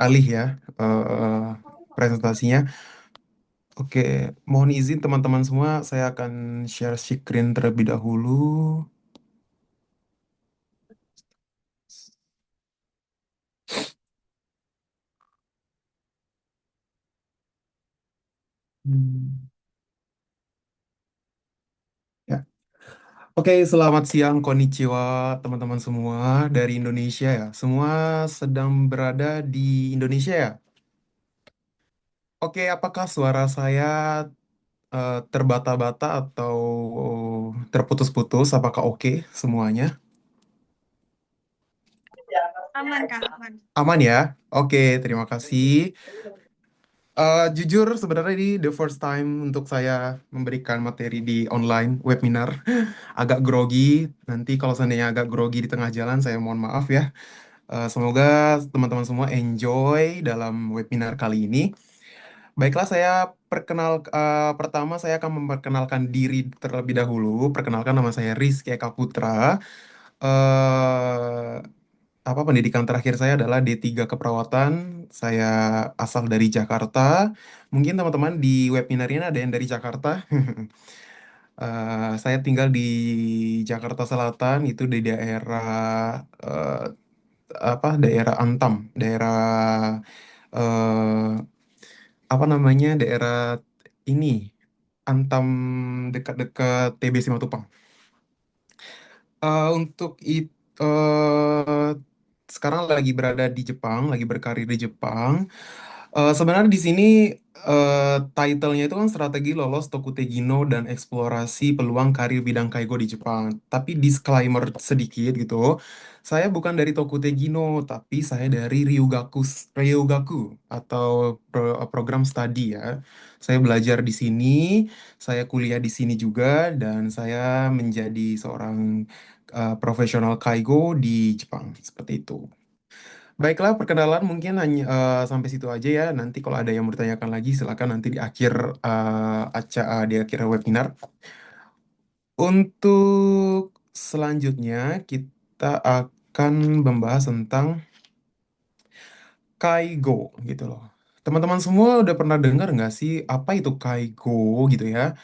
alih ya presentasinya. Oke, mohon izin teman-teman semua, saya akan share screen terlebih dahulu. Hmm, Ya. Oke, selamat siang, konnichiwa teman-teman semua dari Indonesia ya. Semua sedang berada di Indonesia ya. Oke, apakah suara saya terbata-bata atau terputus-putus? Apakah oke semuanya? Aman, Kak, aman. Aman ya? Oke, terima kasih. Jujur sebenarnya ini the first time untuk saya memberikan materi di online webinar. Agak grogi. Nanti kalau seandainya agak grogi di tengah jalan, saya mohon maaf ya. Semoga teman-teman semua enjoy dalam webinar kali ini. Baiklah, pertama saya akan memperkenalkan diri terlebih dahulu. Perkenalkan, nama saya Rizky Eka Putra. eh Pendidikan terakhir saya adalah D3 Keperawatan. Saya asal dari Jakarta. Mungkin teman-teman di webinar ini ada yang dari Jakarta. Saya tinggal di Jakarta Selatan, itu di daerah eh, daerah Antam, daerah eh, daerah ini Antam, dekat-dekat TB Simatupang. Untuk itu sekarang lagi berada di Jepang, lagi berkarir di Jepang. Sebenarnya di sini title-nya itu kan strategi lolos Tokutegi no dan eksplorasi peluang karir bidang kaigo di Jepang. Tapi disclaimer sedikit gitu, saya bukan dari Tokutegi no, tapi saya dari Ryugaku atau program studi ya. Saya belajar di sini, saya kuliah di sini juga, dan saya menjadi seorang profesional kaigo di Jepang seperti itu. Baiklah, perkenalan mungkin hanya sampai situ aja ya. Nanti kalau ada yang mau ditanyakan lagi, silakan nanti di akhir di akhir webinar. Untuk selanjutnya kita akan membahas tentang Kaigo gitu loh. Teman-teman semua udah pernah dengar nggak sih apa itu Kaigo gitu ya?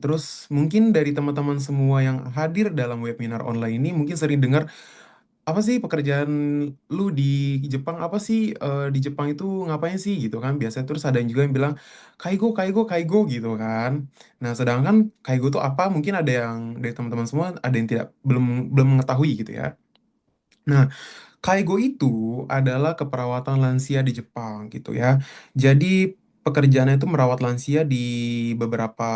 Terus mungkin dari teman-teman semua yang hadir dalam webinar online ini mungkin sering dengar apa sih pekerjaan lu di Jepang, apa sih di Jepang itu ngapain sih gitu kan, biasanya terus ada yang juga yang bilang kaigo kaigo kaigo gitu kan. Nah, sedangkan kaigo itu apa, mungkin ada yang dari teman-teman semua ada yang tidak belum belum mengetahui gitu ya. Nah, kaigo itu adalah keperawatan lansia di Jepang gitu ya. Jadi pekerjaannya itu merawat lansia di beberapa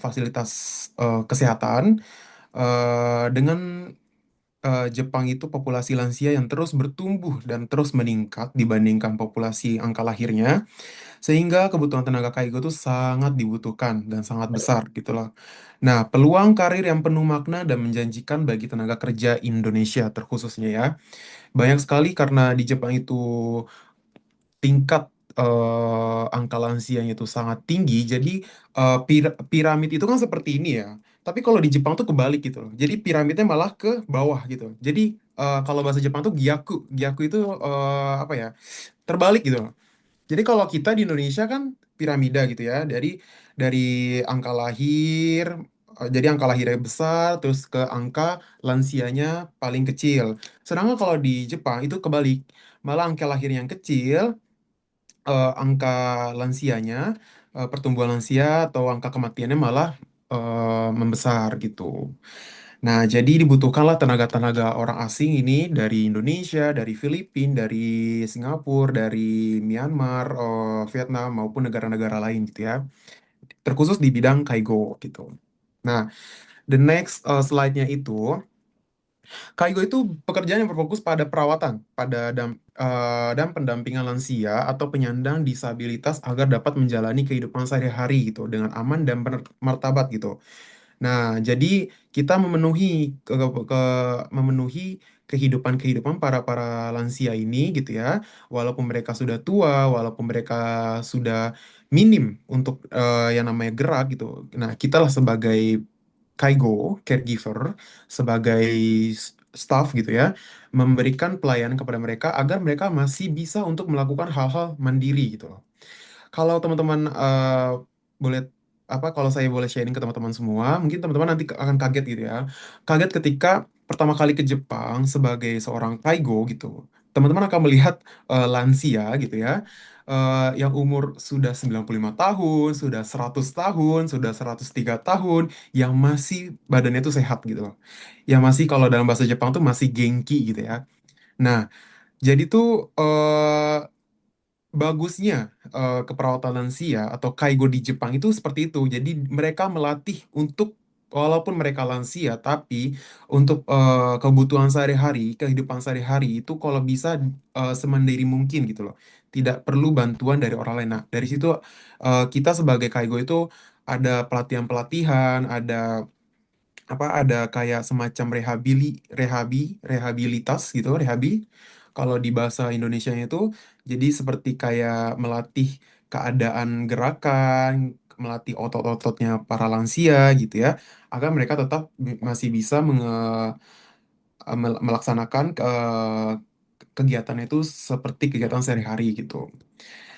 fasilitas kesehatan, dengan Jepang itu populasi lansia yang terus bertumbuh dan terus meningkat dibandingkan populasi angka lahirnya, sehingga kebutuhan tenaga kaigo itu sangat dibutuhkan dan sangat besar gitu loh. Nah, peluang karir yang penuh makna dan menjanjikan bagi tenaga kerja Indonesia terkhususnya ya. Banyak sekali karena di Jepang itu tingkat angka lansianya itu sangat tinggi. Jadi piramid itu kan seperti ini ya. Tapi kalau di Jepang tuh kebalik gitu loh. Jadi piramidnya malah ke bawah gitu. Jadi kalau bahasa Jepang tuh gyaku. Gyaku itu apa ya? Terbalik gitu loh. Jadi kalau kita di Indonesia kan piramida gitu ya. Dari angka lahir, jadi angka lahirnya besar, terus ke angka lansianya paling kecil. Sedangkan kalau di Jepang itu kebalik. Malah angka lahirnya yang kecil, angka lansianya, pertumbuhan lansia atau angka kematiannya malah membesar gitu. Nah, jadi dibutuhkanlah tenaga-tenaga orang asing ini dari Indonesia, dari Filipina, dari Singapura, dari Myanmar, Vietnam maupun negara-negara lain gitu ya. Terkhusus di bidang kaigo gitu. Nah, the next slide-nya itu, Kaigo itu pekerjaan yang berfokus pada perawatan, dan pendampingan lansia atau penyandang disabilitas agar dapat menjalani kehidupan sehari-hari gitu dengan aman dan martabat gitu. Nah, jadi kita memenuhi kehidupan para para lansia ini gitu ya, walaupun mereka sudah tua, walaupun mereka sudah minim untuk yang namanya gerak gitu. Nah, kita lah sebagai kaigo, caregiver, sebagai staff gitu ya, memberikan pelayanan kepada mereka agar mereka masih bisa untuk melakukan hal-hal mandiri gitu loh. Kalau teman-teman boleh kalau saya boleh sharing ke teman-teman semua, mungkin teman-teman nanti akan kaget gitu ya. Kaget ketika pertama kali ke Jepang sebagai seorang kaigo gitu. Teman-teman akan melihat lansia gitu ya. Yang umur sudah 95 tahun, sudah 100 tahun, sudah 103 tahun, yang masih badannya tuh sehat gitu loh. Yang masih kalau dalam bahasa Jepang tuh masih genki gitu ya. Nah, jadi tuh bagusnya keperawatan lansia atau kaigo di Jepang itu seperti itu. Jadi mereka melatih untuk walaupun mereka lansia, tapi untuk kebutuhan sehari-hari, kehidupan sehari-hari itu kalau bisa semandiri mungkin gitu loh. Tidak perlu bantuan dari orang lain. Nah, dari situ kita sebagai kaigo itu ada pelatihan-pelatihan, ada kayak semacam rehabilitas gitu, kalau di bahasa Indonesianya itu jadi seperti kayak melatih keadaan gerakan, melatih otot-ototnya para lansia gitu ya, agar mereka tetap masih bisa melaksanakan kegiatan itu seperti kegiatan sehari-hari gitu.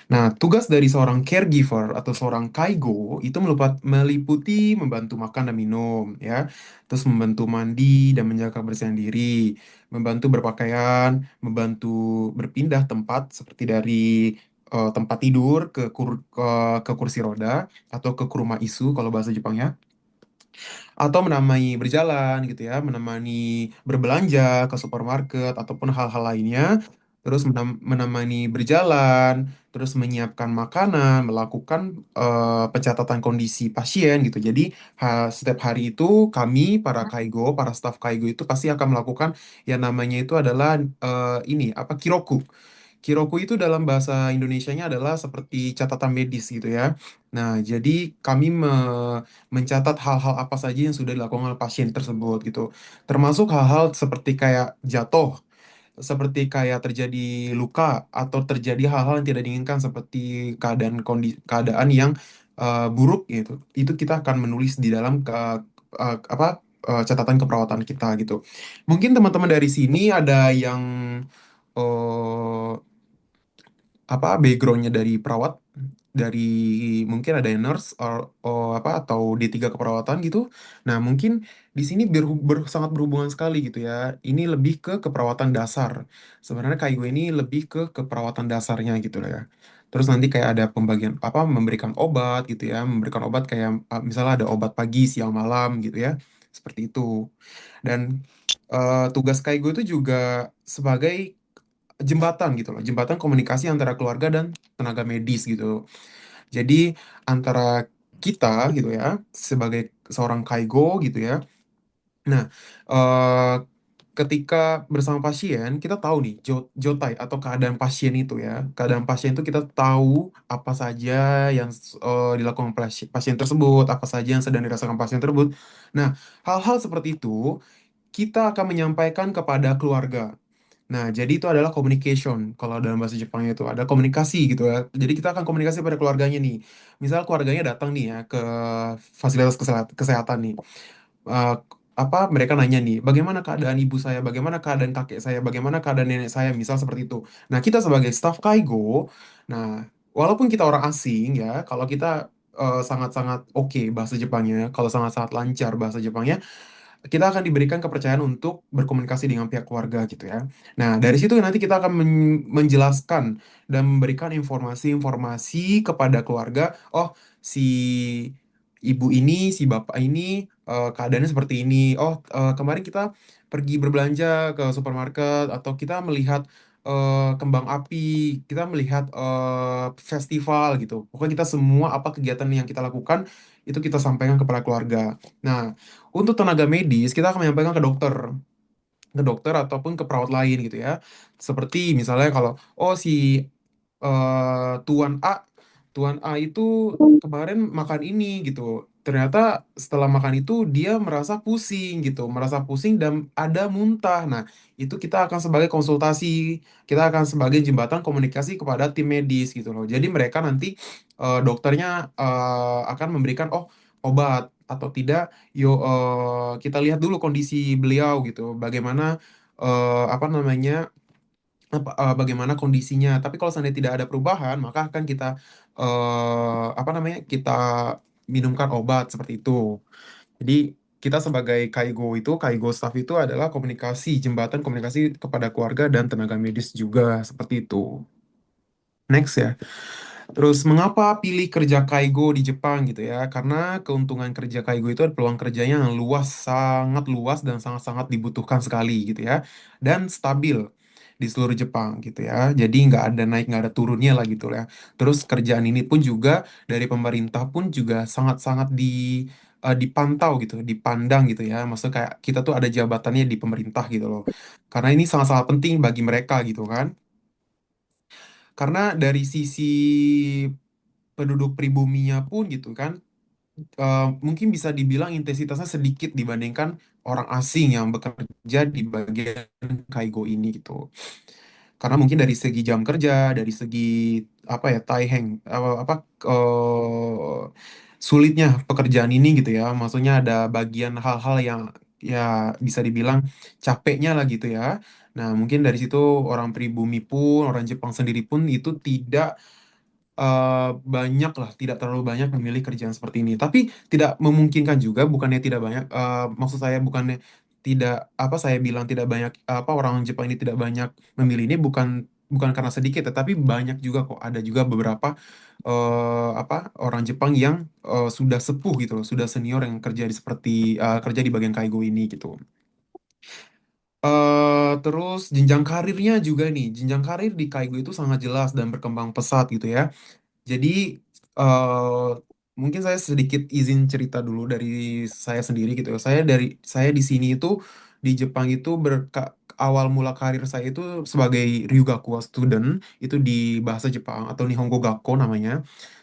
Nah, tugas dari seorang caregiver atau seorang kaigo itu meliputi membantu makan dan minum, ya, terus membantu mandi dan menjaga kebersihan diri, membantu berpakaian, membantu berpindah tempat seperti dari tempat tidur ke kursi roda atau ke kuruma isu kalau bahasa Jepangnya, atau menemani berjalan gitu ya, menemani berbelanja ke supermarket ataupun hal-hal lainnya, terus menemani berjalan, terus menyiapkan makanan, melakukan pencatatan kondisi pasien gitu. Jadi setiap hari itu kami para kaigo, para staf kaigo itu pasti akan melakukan yang namanya itu adalah ini apa kiroku. Kiroku itu dalam bahasa Indonesianya adalah seperti catatan medis gitu ya. Nah, jadi kami mencatat hal-hal apa saja yang sudah dilakukan oleh pasien tersebut gitu. Termasuk hal-hal seperti kayak jatuh, seperti kayak terjadi luka atau terjadi hal-hal yang tidak diinginkan seperti keadaan yang buruk gitu. Itu kita akan menulis di dalam catatan keperawatan kita gitu. Mungkin teman-teman dari sini ada yang eh, backgroundnya dari perawat, dari mungkin ada yang nurse atau D3 keperawatan gitu. Nah, mungkin di sini sangat berhubungan sekali gitu ya. Ini lebih ke keperawatan dasar. Sebenarnya Kaigo ini lebih ke keperawatan dasarnya gitu lah ya. Terus nanti kayak ada pembagian memberikan obat gitu ya, memberikan obat kayak misalnya ada obat pagi, siang, malam gitu ya. Seperti itu. Dan tugas Kaigo itu juga sebagai jembatan gitu loh, jembatan komunikasi antara keluarga dan tenaga medis gitu. Jadi antara kita gitu ya, sebagai seorang kaigo gitu ya. Nah, eh, ketika bersama pasien, kita tahu nih jotai atau keadaan pasien itu ya. Keadaan pasien itu kita tahu apa saja yang dilakukan pasien tersebut, apa saja yang sedang dirasakan pasien tersebut. Nah, hal-hal seperti itu kita akan menyampaikan kepada keluarga. Nah, jadi itu adalah communication. Kalau dalam bahasa Jepangnya itu ada komunikasi gitu ya. Jadi kita akan komunikasi pada keluarganya nih. Misal keluarganya datang nih ya ke fasilitas kesehatan nih. Eh, mereka nanya nih, bagaimana keadaan ibu saya, bagaimana keadaan kakek saya, bagaimana keadaan nenek saya, misal seperti itu. Nah, kita sebagai staff Kaigo, nah, walaupun kita orang asing ya, kalau kita sangat-sangat oke bahasa Jepangnya, kalau sangat-sangat lancar bahasa Jepangnya, kita akan diberikan kepercayaan untuk berkomunikasi dengan pihak keluarga gitu ya. Nah, dari situ nanti kita akan menjelaskan dan memberikan informasi-informasi kepada keluarga. Oh, si ibu ini, si bapak ini keadaannya seperti ini. Oh, kemarin kita pergi berbelanja ke supermarket atau kita melihat kembang api, kita melihat festival gitu. Pokoknya kita semua apa kegiatan yang kita lakukan itu kita sampaikan kepada keluarga. Nah, untuk tenaga medis, kita akan menyampaikan ke dokter ataupun ke perawat lain gitu ya. Seperti misalnya kalau, oh si Tuan A, Tuan A itu kemarin makan ini gitu. Ternyata setelah makan itu dia merasa pusing gitu, merasa pusing dan ada muntah. Nah, itu kita akan sebagai konsultasi, kita akan sebagai jembatan komunikasi kepada tim medis gitu loh. Jadi mereka nanti dokternya akan memberikan obat. atau tidak, yuk kita lihat dulu kondisi beliau gitu, bagaimana apa namanya bagaimana kondisinya. Tapi kalau seandainya tidak ada perubahan, maka akan kita apa namanya kita minumkan obat seperti itu. Jadi kita sebagai Kaigo staff itu adalah jembatan komunikasi kepada keluarga dan tenaga medis juga seperti itu. Next ya. Terus mengapa pilih kerja Kaigo di Jepang gitu ya? Karena keuntungan kerja Kaigo itu ada peluang kerjanya yang luas, sangat luas dan sangat-sangat dibutuhkan sekali gitu ya. Dan stabil di seluruh Jepang gitu ya. Jadi nggak ada naik, nggak ada turunnya lah gitu ya. Terus kerjaan ini pun juga dari pemerintah pun juga sangat-sangat dipantau gitu, dipandang gitu ya. Maksudnya kayak kita tuh ada jabatannya di pemerintah gitu loh. Karena ini sangat-sangat penting bagi mereka gitu kan. Karena dari sisi penduduk pribuminya pun gitu kan, mungkin bisa dibilang intensitasnya sedikit dibandingkan orang asing yang bekerja di bagian Kaigo ini gitu. Karena mungkin dari segi jam kerja, dari segi apa ya, taiheng, sulitnya pekerjaan ini gitu ya. Maksudnya ada bagian hal-hal yang ya bisa dibilang capeknya lah gitu ya. Nah, mungkin dari situ orang pribumi pun, orang Jepang sendiri pun itu tidak banyak lah, tidak terlalu banyak memilih kerjaan seperti ini. Tapi tidak memungkinkan juga, bukannya tidak banyak. Maksud saya bukannya tidak apa saya bilang tidak banyak apa orang Jepang ini tidak banyak memilih ini bukan bukan karena sedikit, tetapi banyak juga kok. Ada juga beberapa apa orang Jepang yang sudah sepuh gitu loh, sudah senior yang kerja di bagian Kaigo ini gitu. Terus jenjang karirnya juga nih, jenjang karir di Kaigo itu sangat jelas dan berkembang pesat gitu ya. Jadi eh mungkin saya sedikit izin cerita dulu dari saya sendiri gitu ya. Saya di sini itu di Jepang itu awal mula karir saya itu sebagai Ryugakuwa student itu di bahasa Jepang atau Nihongo Gakko namanya.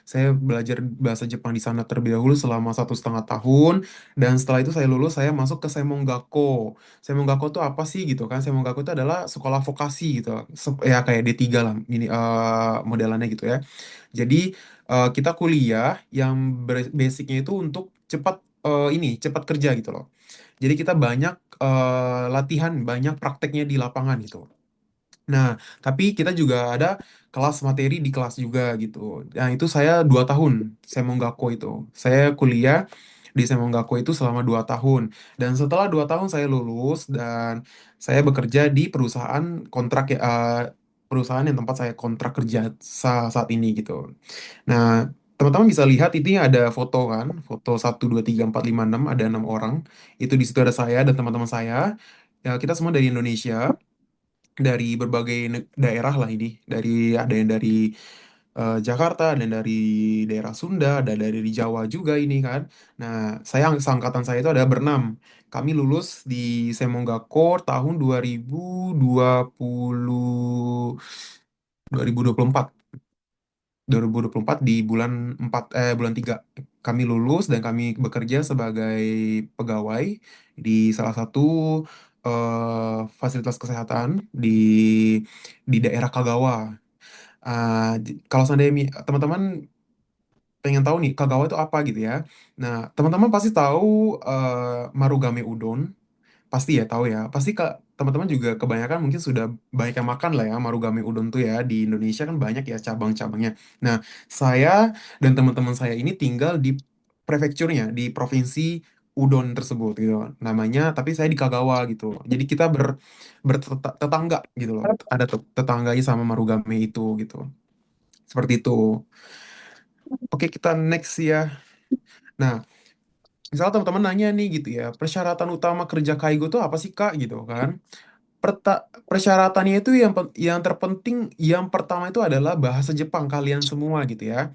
Saya belajar bahasa Jepang di sana terlebih dahulu selama 1,5 tahun dan setelah itu saya lulus saya masuk ke Semon Gakko. Semon Gakko itu apa sih gitu kan? Semon Gakko itu adalah sekolah vokasi gitu. Ya kayak D3 lah ini modelannya gitu ya. Jadi kita kuliah yang basicnya itu untuk cepat kerja gitu loh. Jadi kita banyak latihan, banyak prakteknya di lapangan gitu. Nah, tapi kita juga ada kelas materi di kelas juga gitu. Nah, itu saya 2 tahun Semonggakko itu. Saya kuliah di Semonggakko itu selama 2 tahun. Dan setelah 2 tahun saya lulus dan saya bekerja di perusahaan kontrak ya, perusahaan yang tempat saya kontrak kerja saat ini gitu. Nah, teman-teman bisa lihat ini ada foto kan, foto 1, 2, 3, 4, 5, 6 ada 6 orang. Itu di situ ada saya dan teman-teman saya. Ya, kita semua dari Indonesia, dari berbagai daerah lah ini. Ada yang dari Jakarta, ada yang dari daerah Sunda, ada dari Jawa juga ini kan. Nah, seangkatan saya itu ada berenam. Kami lulus di Semonggakko tahun 2024. 2024 di bulan 3 kami lulus dan kami bekerja sebagai pegawai di salah satu fasilitas kesehatan di daerah Kagawa. Kalau seandainya teman-teman pengen tahu nih Kagawa itu apa gitu ya. Nah, teman-teman pasti tahu Marugame Udon. Pasti ya tahu ya. Pasti teman-teman juga kebanyakan mungkin sudah banyak yang makan lah ya Marugame Udon tuh ya. Di Indonesia kan banyak ya cabang-cabangnya. Nah, saya dan teman-teman saya ini tinggal di prefekturnya, di provinsi Udon tersebut gitu. Namanya, tapi saya di Kagawa gitu. Jadi kita bertetangga gitu loh. Ada tetangganya sama Marugame itu gitu. Seperti itu. Oke, kita next ya. Nah, misalnya teman-teman nanya nih gitu ya, persyaratan utama kerja Kaigo tuh apa sih Kak gitu kan? Persyaratannya itu yang terpenting yang pertama itu adalah bahasa Jepang kalian semua gitu ya.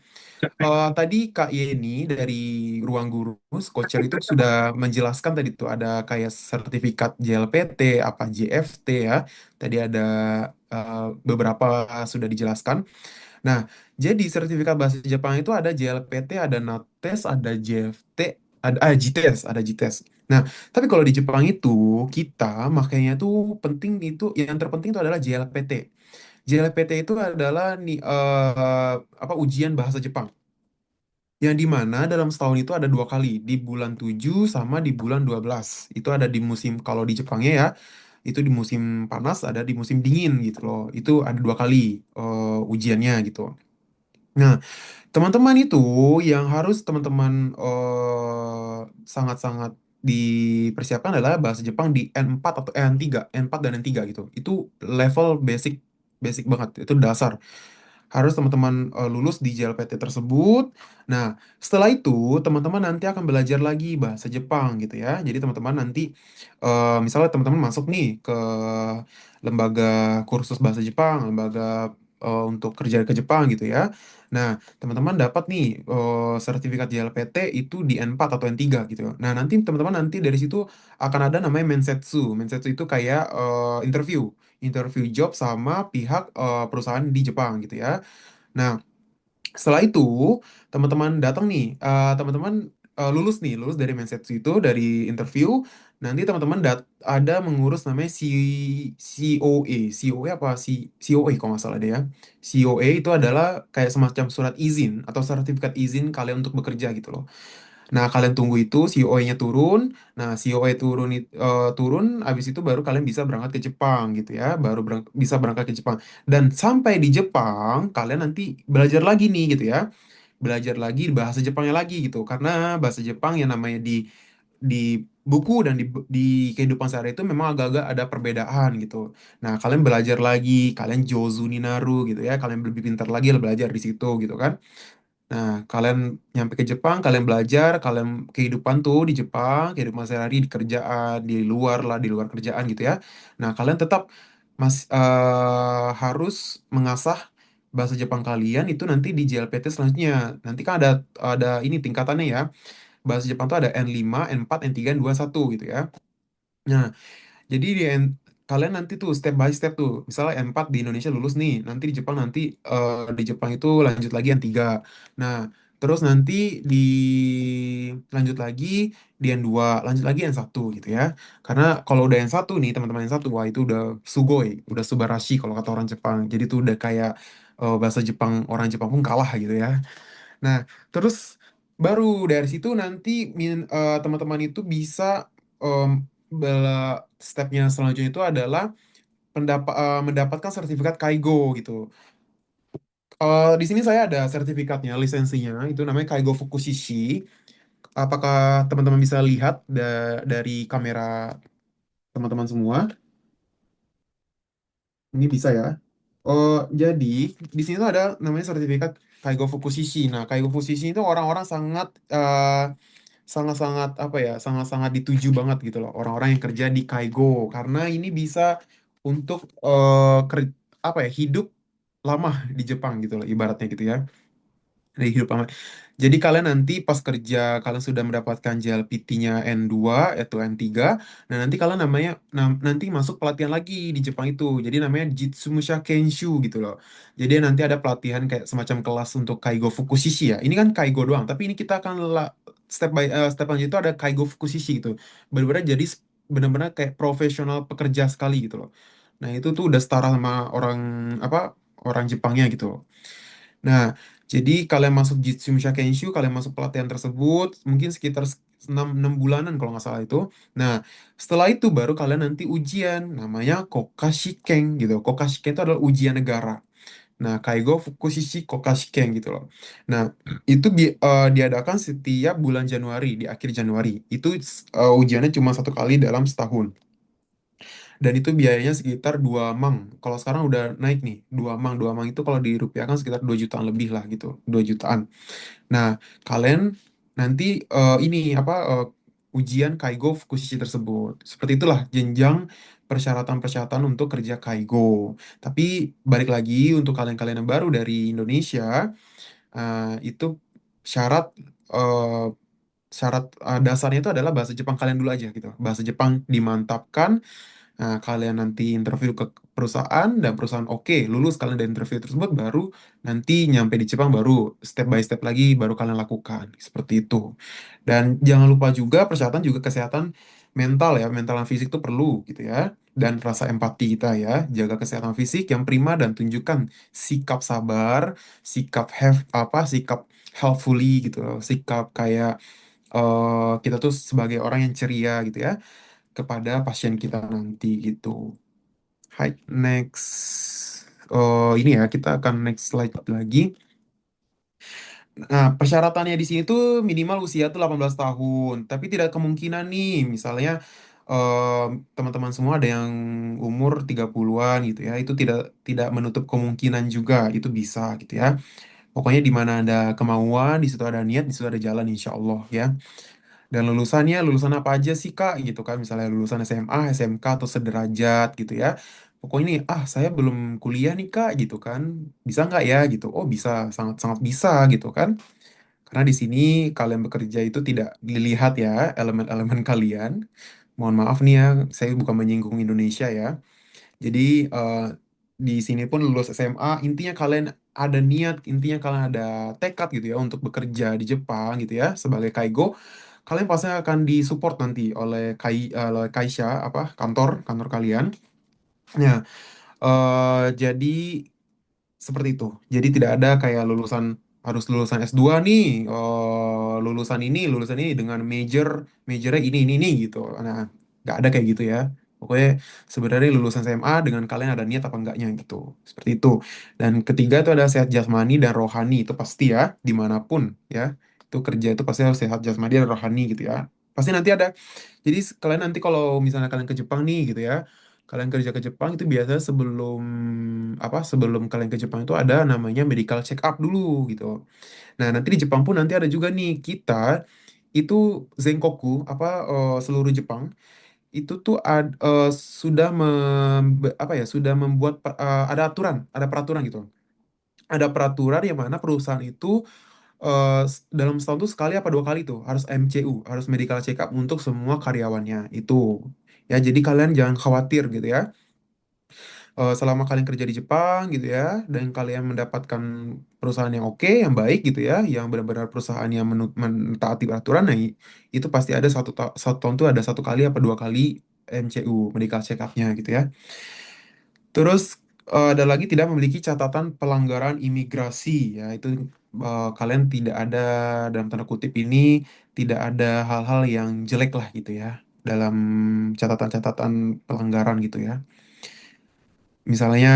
Tadi Kak Yeni dari Ruang Guru Skocer itu sudah menjelaskan tadi tuh ada kayak sertifikat JLPT, apa JFT ya. Tadi ada beberapa sudah dijelaskan. Nah, jadi sertifikat bahasa Jepang itu ada JLPT, ada NATES, ada JFT, ada JITES. Nah, tapi kalau di Jepang itu kita makanya tuh penting itu yang terpenting itu adalah JLPT. JLPT itu adalah nih apa ujian bahasa Jepang. yang di mana dalam setahun itu ada dua kali, di bulan 7 sama di bulan 12. Itu ada di musim, kalau di Jepangnya ya, itu di musim panas, ada di musim dingin gitu loh. Itu ada dua kali ujiannya gitu. Nah, teman-teman itu yang harus teman-teman sangat-sangat dipersiapkan adalah bahasa Jepang di N4 atau N3, N4 dan N3 gitu. Itu level basic, basic banget, itu dasar. Harus teman-teman lulus di JLPT tersebut. Nah, setelah itu teman-teman nanti akan belajar lagi bahasa Jepang gitu ya. Jadi teman-teman nanti misalnya teman-teman masuk nih ke lembaga kursus bahasa Jepang, lembaga untuk kerja ke Jepang gitu ya. Nah, teman-teman dapat nih sertifikat JLPT itu di N4 atau N3 gitu. Nah, nanti teman-teman nanti dari situ akan ada namanya mensetsu. Mensetsu itu kayak interview, interview job sama pihak perusahaan di Jepang gitu ya. Nah, setelah itu teman-teman datang nih, teman-teman lulus nih, lulus dari Mensetsu itu dari interview. Nanti teman-teman ada mengurus namanya COE, COE apa COE kalau nggak salah deh ya. COE itu adalah kayak semacam surat izin atau sertifikat izin kalian untuk bekerja gitu loh. Nah, kalian tunggu itu COE-nya turun. Nah, COE turun, habis itu baru kalian bisa berangkat ke Jepang gitu ya. Baru bisa berangkat ke Jepang. Dan sampai di Jepang, kalian nanti belajar lagi nih gitu ya. Belajar lagi bahasa Jepangnya lagi gitu. Karena bahasa Jepang yang namanya di buku dan di kehidupan sehari itu memang agak-agak ada perbedaan gitu. Nah, kalian belajar lagi, kalian Jozu ni naru gitu ya. Kalian lebih pintar lagi belajar di situ gitu kan. Nah, kalian nyampe ke Jepang, kalian belajar, kalian kehidupan tuh di Jepang, kehidupan sehari-hari di kerjaan, di luar lah, di luar kerjaan gitu ya. Nah, kalian tetap harus mengasah bahasa Jepang kalian itu nanti di JLPT selanjutnya. Nanti kan ada ini tingkatannya ya. Bahasa Jepang tuh ada N5, N4, N3, N21 gitu ya. Nah, jadi kalian nanti tuh step by step tuh, misalnya N4 di Indonesia lulus nih, nanti di Jepang nanti di Jepang itu lanjut lagi N3. Nah, terus nanti di lanjut lagi di N2, lanjut lagi N1 gitu ya. Karena kalau udah N1 nih, teman-teman N1, wah itu udah sugoi, udah subarashi kalau kata orang Jepang. Jadi tuh udah kayak bahasa Jepang, orang Jepang pun kalah gitu ya. Nah, terus baru dari situ nanti teman-teman itu bisa em, stepnya selanjutnya itu adalah mendapatkan sertifikat Kaigo gitu. Di sini saya ada sertifikatnya, lisensinya, itu namanya Kaigo Fukushishi. Apakah teman-teman bisa lihat dari kamera teman-teman semua? Ini bisa ya. Jadi di sini tuh ada namanya sertifikat Kaigo Fukushishi. Nah, Kaigo Fukushishi itu orang-orang sangat-sangat apa ya, sangat-sangat dituju banget gitu loh orang-orang yang kerja di Kaigo karena ini bisa untuk apa ya, hidup lama di Jepang gitu loh ibaratnya gitu ya, dari hidup lama. Jadi kalian nanti pas kerja kalian sudah mendapatkan JLPT-nya N2 atau N3. Nah, nanti kalian nanti masuk pelatihan lagi di Jepang itu. Jadi namanya Jitsumusha Kenshu gitu loh. Jadi nanti ada pelatihan kayak semacam kelas untuk Kaigo Fukushishi ya. Ini kan Kaigo doang, tapi ini kita akan step lanjut itu ada Kaigo Fukushishi gitu. Benar-benar jadi benar-benar kayak profesional pekerja sekali gitu loh. Nah, itu tuh udah setara sama orang apa, orang Jepangnya gitu loh. Nah, jadi kalian masuk Jitsu Musha Kenshu, kalian masuk pelatihan tersebut, mungkin sekitar 6 bulanan kalau nggak salah itu. Nah, setelah itu baru kalian nanti ujian, namanya Kokashiken gitu. Kokashiken itu adalah ujian negara. Nah, Kaigo Fukushishi Kokashiken gitu loh. Nah, itu diadakan setiap bulan Januari, di akhir Januari. Itu ujiannya cuma satu kali dalam setahun. Dan itu biayanya sekitar 2 mang. Kalau sekarang udah naik nih, 2 mang. 2 mang itu kalau dirupiahkan sekitar 2 jutaan lebih lah gitu, 2 jutaan. Nah, kalian nanti ini apa ujian Kaigo Fukushiki tersebut. Seperti itulah jenjang persyaratan-persyaratan untuk kerja Kaigo. Tapi balik lagi untuk kalian-kalian yang baru dari Indonesia, itu syarat eh, syarat dasarnya itu adalah bahasa Jepang kalian dulu aja gitu. Bahasa Jepang dimantapkan. Nah, kalian nanti interview ke perusahaan dan perusahaan oke, lulus kalian dari interview tersebut baru nanti nyampe di Jepang baru step by step lagi baru kalian lakukan seperti itu. Dan jangan lupa juga persyaratan juga kesehatan mental ya, mental dan fisik itu perlu gitu ya. Dan rasa empati kita ya, jaga kesehatan fisik yang prima dan tunjukkan sikap sabar, sikap helpfully gitu loh, sikap kayak kita tuh sebagai orang yang ceria gitu ya kepada pasien kita nanti gitu. Hai, next. Oh, ini ya, kita akan next slide lagi. Nah, persyaratannya di sini tuh minimal usia tuh 18 tahun, tapi tidak kemungkinan nih, misalnya teman-teman semua ada yang umur 30-an gitu ya, itu tidak tidak menutup kemungkinan juga itu bisa gitu ya. Pokoknya di mana ada kemauan, di situ ada niat, di situ ada jalan insya Allah ya. Dan lulusannya lulusan apa aja sih Kak gitu kan, misalnya lulusan SMA, SMK atau sederajat gitu ya. Pokoknya nih, saya belum kuliah nih Kak gitu kan, bisa nggak ya gitu? Oh bisa, sangat sangat bisa gitu kan. Karena di sini kalian bekerja itu tidak dilihat ya elemen-elemen kalian. Mohon maaf nih ya, saya bukan menyinggung Indonesia ya. Jadi di sini pun lulus SMA, intinya kalian ada niat, intinya kalian ada tekad gitu ya untuk bekerja di Jepang gitu ya sebagai kaigo. Kalian pasti akan disupport nanti oleh oleh Kaisha apa kantor kantor kalian. Nah, jadi seperti itu. Jadi tidak ada kayak lulusan harus lulusan S2 nih, lulusan ini dengan majornya ini gitu. Nah, nggak ada kayak gitu ya. Pokoknya sebenarnya lulusan SMA dengan kalian ada niat apa enggaknya gitu. Seperti itu. Dan ketiga itu ada sehat jasmani dan rohani. Itu pasti ya, dimanapun ya. Itu kerja itu pasti harus sehat jasmani dan rohani gitu ya. Pasti nanti ada. Jadi kalian nanti kalau misalnya kalian ke Jepang nih gitu ya, kalian kerja ke Jepang itu biasanya sebelum kalian ke Jepang itu ada namanya medical check up dulu gitu. Nah, nanti di Jepang pun nanti ada juga nih kita itu Zenkoku seluruh Jepang itu tuh sudah membuat ada ada peraturan gitu. Ada peraturan yang mana perusahaan itu dalam setahun tuh sekali apa dua kali tuh harus MCU, harus medical check up untuk semua karyawannya itu. Ya, jadi kalian jangan khawatir gitu ya, selama kalian kerja di Jepang gitu ya, dan kalian mendapatkan perusahaan yang oke, yang baik gitu ya, yang benar-benar perusahaan yang mentaati peraturan, nah itu pasti ada satu tahun tuh ada satu kali apa dua kali MCU, medical check up-nya gitu ya. Terus ada lagi tidak memiliki catatan pelanggaran imigrasi ya, itu kalian tidak ada dalam tanda kutip ini tidak ada hal-hal yang jelek lah gitu ya dalam catatan-catatan pelanggaran gitu ya. Misalnya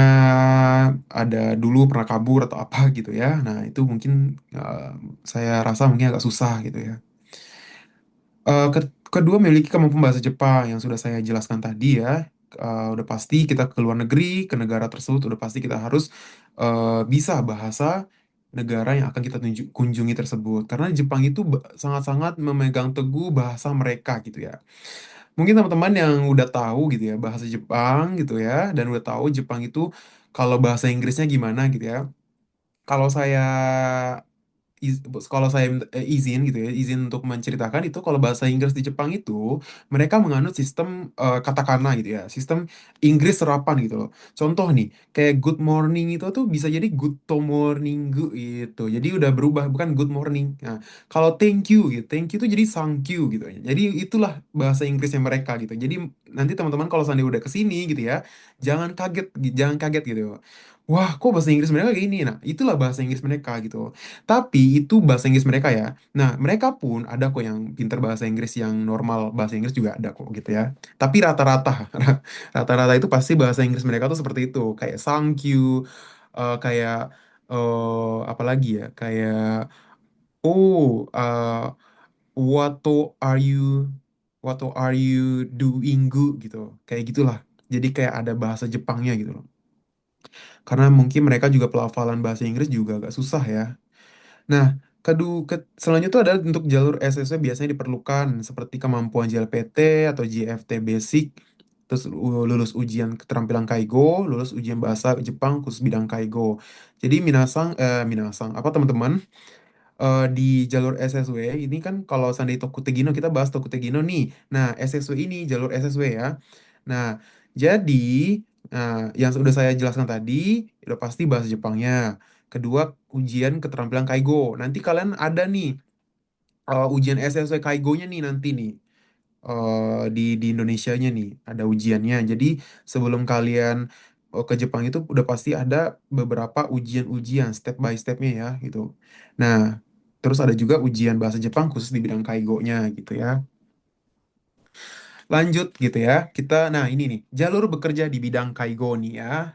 ada dulu pernah kabur atau apa gitu ya. Nah, itu mungkin eh, saya rasa mungkin agak susah gitu ya. Kedua, memiliki kemampuan bahasa Jepang yang sudah saya jelaskan tadi ya. Udah pasti kita ke luar negeri, ke negara tersebut, udah pasti kita harus bisa bahasa negara yang akan kita kunjungi tersebut. Karena Jepang itu sangat-sangat memegang teguh bahasa mereka gitu ya. Mungkin teman-teman yang udah tahu gitu ya bahasa Jepang gitu ya, dan udah tahu Jepang itu kalau bahasa Inggrisnya gimana gitu ya. Kalau saya kalau saya izin gitu ya, izin untuk menceritakan itu kalau bahasa Inggris di Jepang itu mereka menganut sistem katakana gitu ya, sistem Inggris serapan gitu loh. Contoh nih, kayak good morning itu tuh bisa jadi good to morning gitu. Jadi udah berubah bukan good morning. Nah, kalau thank you tuh jadi thank you gitu ya. Jadi itulah bahasa Inggrisnya mereka gitu. Jadi nanti teman-teman kalau seandainya udah kesini gitu ya, jangan kaget, jangan kaget gitu. Wah, kok bahasa Inggris mereka kayak gini? Nah, itulah bahasa Inggris mereka gitu. Tapi itu bahasa Inggris mereka ya. Nah, mereka pun ada kok yang pinter bahasa Inggris yang normal bahasa Inggris juga ada kok gitu ya. Tapi rata-rata, rata-rata itu pasti bahasa Inggris mereka tuh seperti itu. Kayak thank you, kayak apa lagi ya? Kayak oh, what are you, what are you doing good gitu. Kayak gitulah. Jadi kayak ada bahasa Jepangnya gitu loh. Karena mungkin mereka juga pelafalan bahasa Inggris juga agak susah ya. Nah, selanjutnya itu adalah untuk jalur SSW biasanya diperlukan seperti kemampuan JLPT atau JFT Basic, terus lulus ujian keterampilan Kaigo, lulus ujian bahasa Jepang khusus bidang Kaigo. Jadi minasang, apa teman-teman, di jalur SSW ini kan kalau seandainya Tokutegino kita bahas Tokutegino nih. Nah, SSW ini jalur SSW ya. Nah, jadi yang sudah saya jelaskan tadi udah pasti bahasa Jepangnya. Kedua, ujian keterampilan Kaigo. Nanti kalian ada nih ujian SSW Kaigonya nih nanti nih di Indonesianya nih ada ujiannya. Jadi sebelum kalian ke Jepang itu udah pasti ada beberapa ujian-ujian step by stepnya ya gitu. Nah, Terus ada juga ujian bahasa Jepang khusus di bidang kaigonya gitu ya. Lanjut gitu ya. Nah ini nih, jalur bekerja di bidang kaigo nih ya.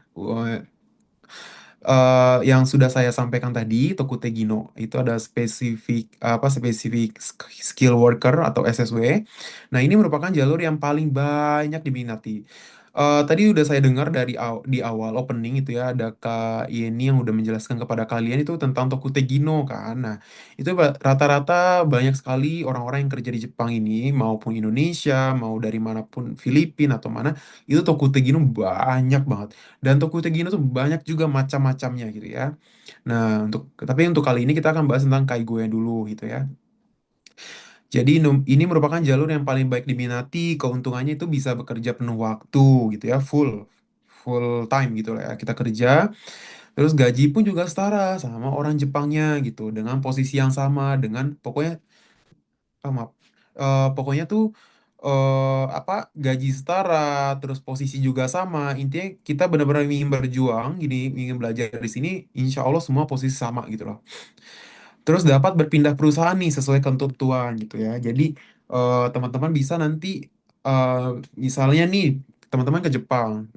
Yang sudah saya sampaikan tadi, Tokute Gino itu ada spesifik skill worker atau SSW. Nah, ini merupakan jalur yang paling banyak diminati. Tadi udah saya dengar di awal opening itu ya ada Kak Yeni yang udah menjelaskan kepada kalian itu tentang Tokute Gino kan. Nah, itu rata-rata banyak sekali orang-orang yang kerja di Jepang ini maupun Indonesia, mau dari manapun Filipina atau mana, itu Tokute Gino banyak banget. Dan Tokyo Tegino tuh banyak juga macam-macamnya gitu ya. Nah, tapi untuk kali ini kita akan bahas tentang Kaigo yang dulu gitu ya. Jadi ini merupakan jalur yang paling baik diminati, keuntungannya itu bisa bekerja penuh waktu gitu ya, full time gitu lah ya. Kita kerja, terus gaji pun juga setara sama orang Jepangnya gitu, dengan posisi yang sama, dengan pokoknya maaf. Pokoknya tuh apa gaji setara, terus posisi juga sama. Intinya kita benar-benar ingin berjuang, gini, ingin belajar di sini. Insya Allah semua posisi sama gitu loh. Terus dapat berpindah perusahaan nih sesuai ketentuan gitu ya. Jadi teman-teman bisa nanti eh, misalnya nih teman-teman ke Jepang,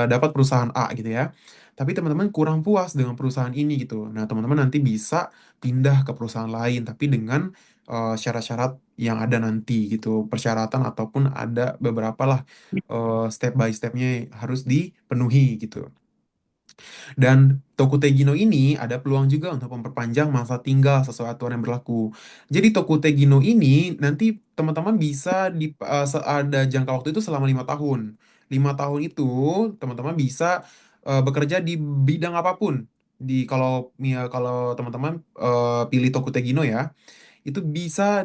dapat perusahaan A gitu ya. Tapi teman-teman kurang puas dengan perusahaan ini gitu. Nah, teman-teman nanti bisa pindah ke perusahaan lain tapi dengan syarat-syarat yang ada nanti gitu, persyaratan ataupun ada beberapa lah step by stepnya harus dipenuhi gitu. Dan Tokutegino ini ada peluang juga untuk memperpanjang masa tinggal sesuai aturan yang berlaku. Jadi Tokutegino ini nanti teman-teman bisa ada jangka waktu itu selama 5 tahun. 5 tahun itu teman-teman bisa bekerja di bidang apapun. Kalau teman-teman pilih Tokutegino ya, itu bisa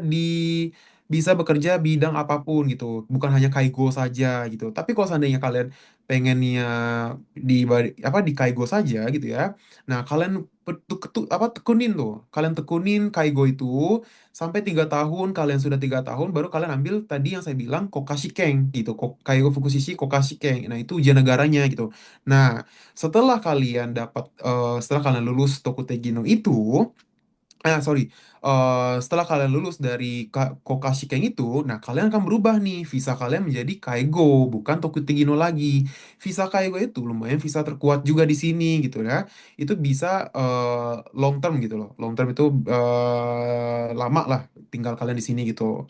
bekerja bidang apapun gitu, bukan hanya kaigo saja gitu. Tapi kalau seandainya kalian pengennya di kaigo saja gitu ya, nah kalian tekunin tuh, kalian tekunin kaigo itu sampai 3 tahun. Kalian sudah 3 tahun baru kalian ambil tadi yang saya bilang kokashikeng gitu, kaigo fukushishi kokashikeng. Nah itu ujian negaranya gitu. Nah setelah kalian lulus Tokutegino itu, sorry. Setelah kalian lulus dari Kokashikeng itu, nah kalian akan berubah nih, visa kalian menjadi Kaigo, bukan Tokutegino lagi. Visa Kaigo itu lumayan visa terkuat juga di sini gitu ya. Itu bisa long term gitu loh. Long term itu lama lah tinggal kalian di sini gitu.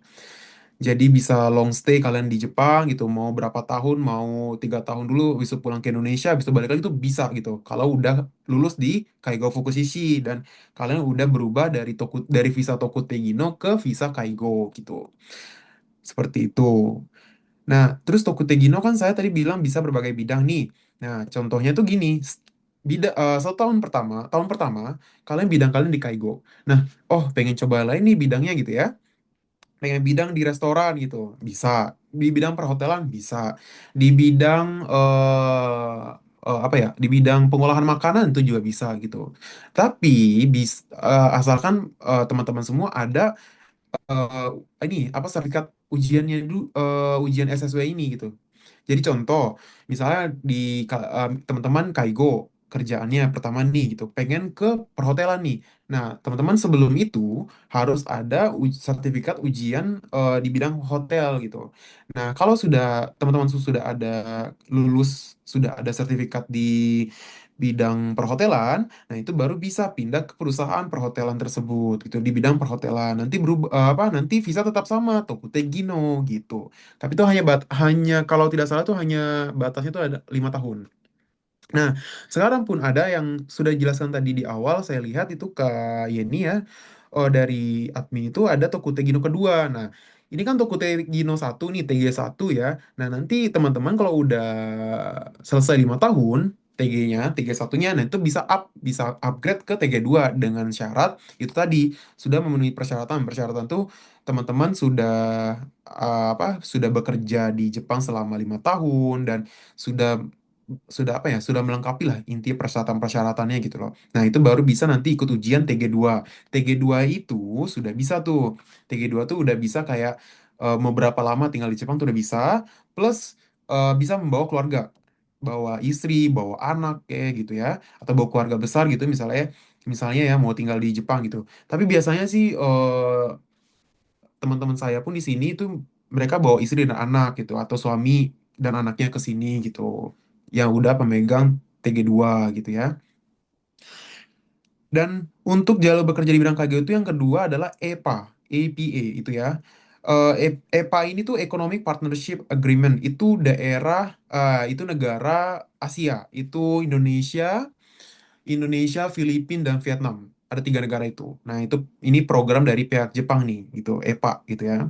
Jadi bisa long stay kalian di Jepang gitu, mau berapa tahun, mau 3 tahun dulu, bisa pulang ke Indonesia, bisa balik lagi itu bisa gitu. Kalau udah lulus di Kaigo Fukushiki dan kalian udah berubah dari visa Tokutegino ke visa Kaigo gitu. Seperti itu. Nah, terus Tokutegino kan saya tadi bilang bisa berbagai bidang nih. Nah, contohnya tuh gini, tahun pertama kalian bidang kalian di Kaigo. Nah, oh pengen coba lain nih bidangnya gitu ya, pengen bidang di restoran gitu bisa, di bidang perhotelan bisa, di bidang apa ya, di bidang pengolahan makanan itu juga bisa gitu. Tapi asalkan teman-teman semua ada eh, ini apa sertifikat ujiannya dulu, ujian SSW ini gitu. Jadi contoh, misalnya teman-teman Kaigo kerjaannya pertama nih gitu, pengen ke perhotelan nih. Nah, teman-teman sebelum itu harus ada sertifikat ujian di bidang hotel gitu. Nah, kalau teman-teman sudah ada lulus, sudah ada sertifikat di bidang perhotelan, nah itu baru bisa pindah ke perusahaan perhotelan tersebut gitu di bidang perhotelan. Nanti berubah nanti visa tetap sama Tokutegino gitu. Tapi itu hanya kalau tidak salah tuh hanya batasnya tuh ada 5 tahun. Nah, sekarang pun ada yang sudah dijelaskan tadi di awal, saya lihat itu ke Yeni ya, dari admin itu ada Tokutegino kedua. Nah, ini kan Tokutegino satu nih, TG1 ya. Nah, nanti teman-teman kalau udah selesai 5 tahun, TG1-nya, nah itu bisa upgrade ke TG2 dengan syarat itu tadi sudah memenuhi persyaratan. Persyaratan tuh teman-teman sudah bekerja di Jepang selama 5 tahun dan sudah sudah melengkapi lah inti persyaratan-persyaratannya gitu loh. Nah, itu baru bisa nanti ikut ujian TG2. TG2 itu sudah bisa tuh. TG2 tuh udah bisa kayak mau berapa lama tinggal di Jepang tuh udah bisa, plus bisa membawa keluarga. bawa istri, bawa anak kayak gitu ya, atau bawa keluarga besar gitu misalnya, misalnya ya mau tinggal di Jepang gitu. Tapi biasanya sih teman-teman saya pun di sini itu mereka bawa istri dan anak gitu, atau suami dan anaknya ke sini gitu, yang udah pemegang TG2 gitu ya. Dan untuk jalur bekerja di bidang KGO itu yang kedua adalah EPA itu ya. EPA ini tuh Economic Partnership Agreement, itu daerah, itu negara Asia, itu Indonesia, Filipina dan Vietnam. Ada tiga negara itu. Nah itu ini program dari pihak Jepang nih, gitu EPA gitu ya.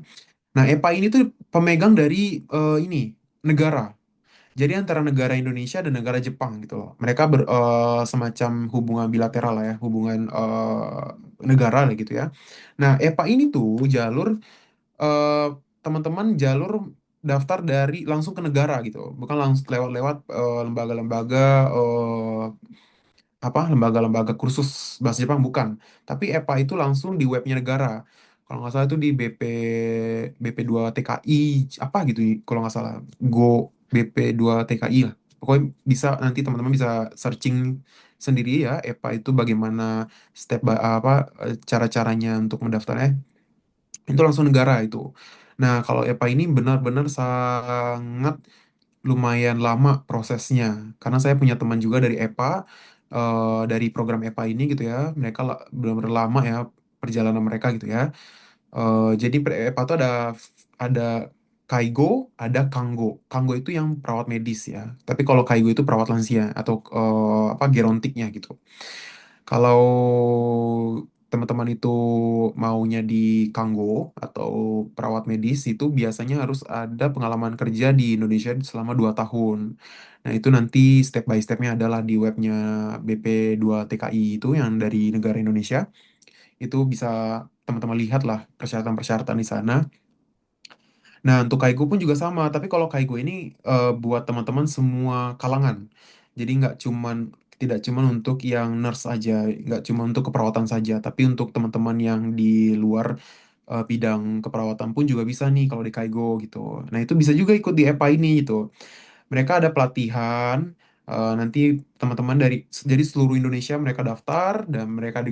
Nah EPA ini tuh pemegang dari ini negara. Jadi antara negara Indonesia dan negara Jepang gitu loh. Mereka semacam hubungan bilateral lah ya, hubungan negara lah gitu ya. Nah, EPA ini tuh jalur eh, teman-teman jalur daftar dari langsung ke negara gitu, bukan langsung lewat-lewat lembaga-lembaga lembaga-lembaga kursus bahasa Jepang bukan. Tapi EPA itu langsung di webnya negara. Kalau nggak salah itu di BP2 TKI apa gitu kalau nggak salah. Go BP2 TKI lah. Pokoknya bisa nanti teman-teman bisa searching sendiri ya EPA itu bagaimana cara-caranya untuk mendaftarnya. Itu langsung negara itu. Nah, kalau EPA ini benar-benar sangat lumayan lama prosesnya. Karena saya punya teman juga dari EPA, dari program EPA ini gitu ya. Mereka benar-benar lama ya perjalanan mereka gitu ya. Jadi EPA itu ada Kaigo, ada Kanggo. Kanggo itu yang perawat medis ya. Tapi kalau Kaigo itu perawat lansia atau gerontiknya gitu. Kalau teman-teman itu maunya di Kanggo atau perawat medis itu biasanya harus ada pengalaman kerja di Indonesia selama 2 tahun. Nah itu nanti step by stepnya adalah di webnya BP2TKI itu yang dari negara Indonesia. Itu bisa teman-teman lihat lah persyaratan-persyaratan di sana. Nah, untuk Kaigo pun juga sama, tapi kalau Kaigo ini buat teman-teman semua kalangan. Jadi tidak cuman untuk yang nurse aja, nggak cuma untuk keperawatan saja, tapi untuk teman-teman yang di luar bidang keperawatan pun juga bisa nih kalau di Kaigo gitu. Nah, itu bisa juga ikut di EPA ini gitu. Mereka ada pelatihan, nanti teman-teman jadi seluruh Indonesia mereka daftar dan mereka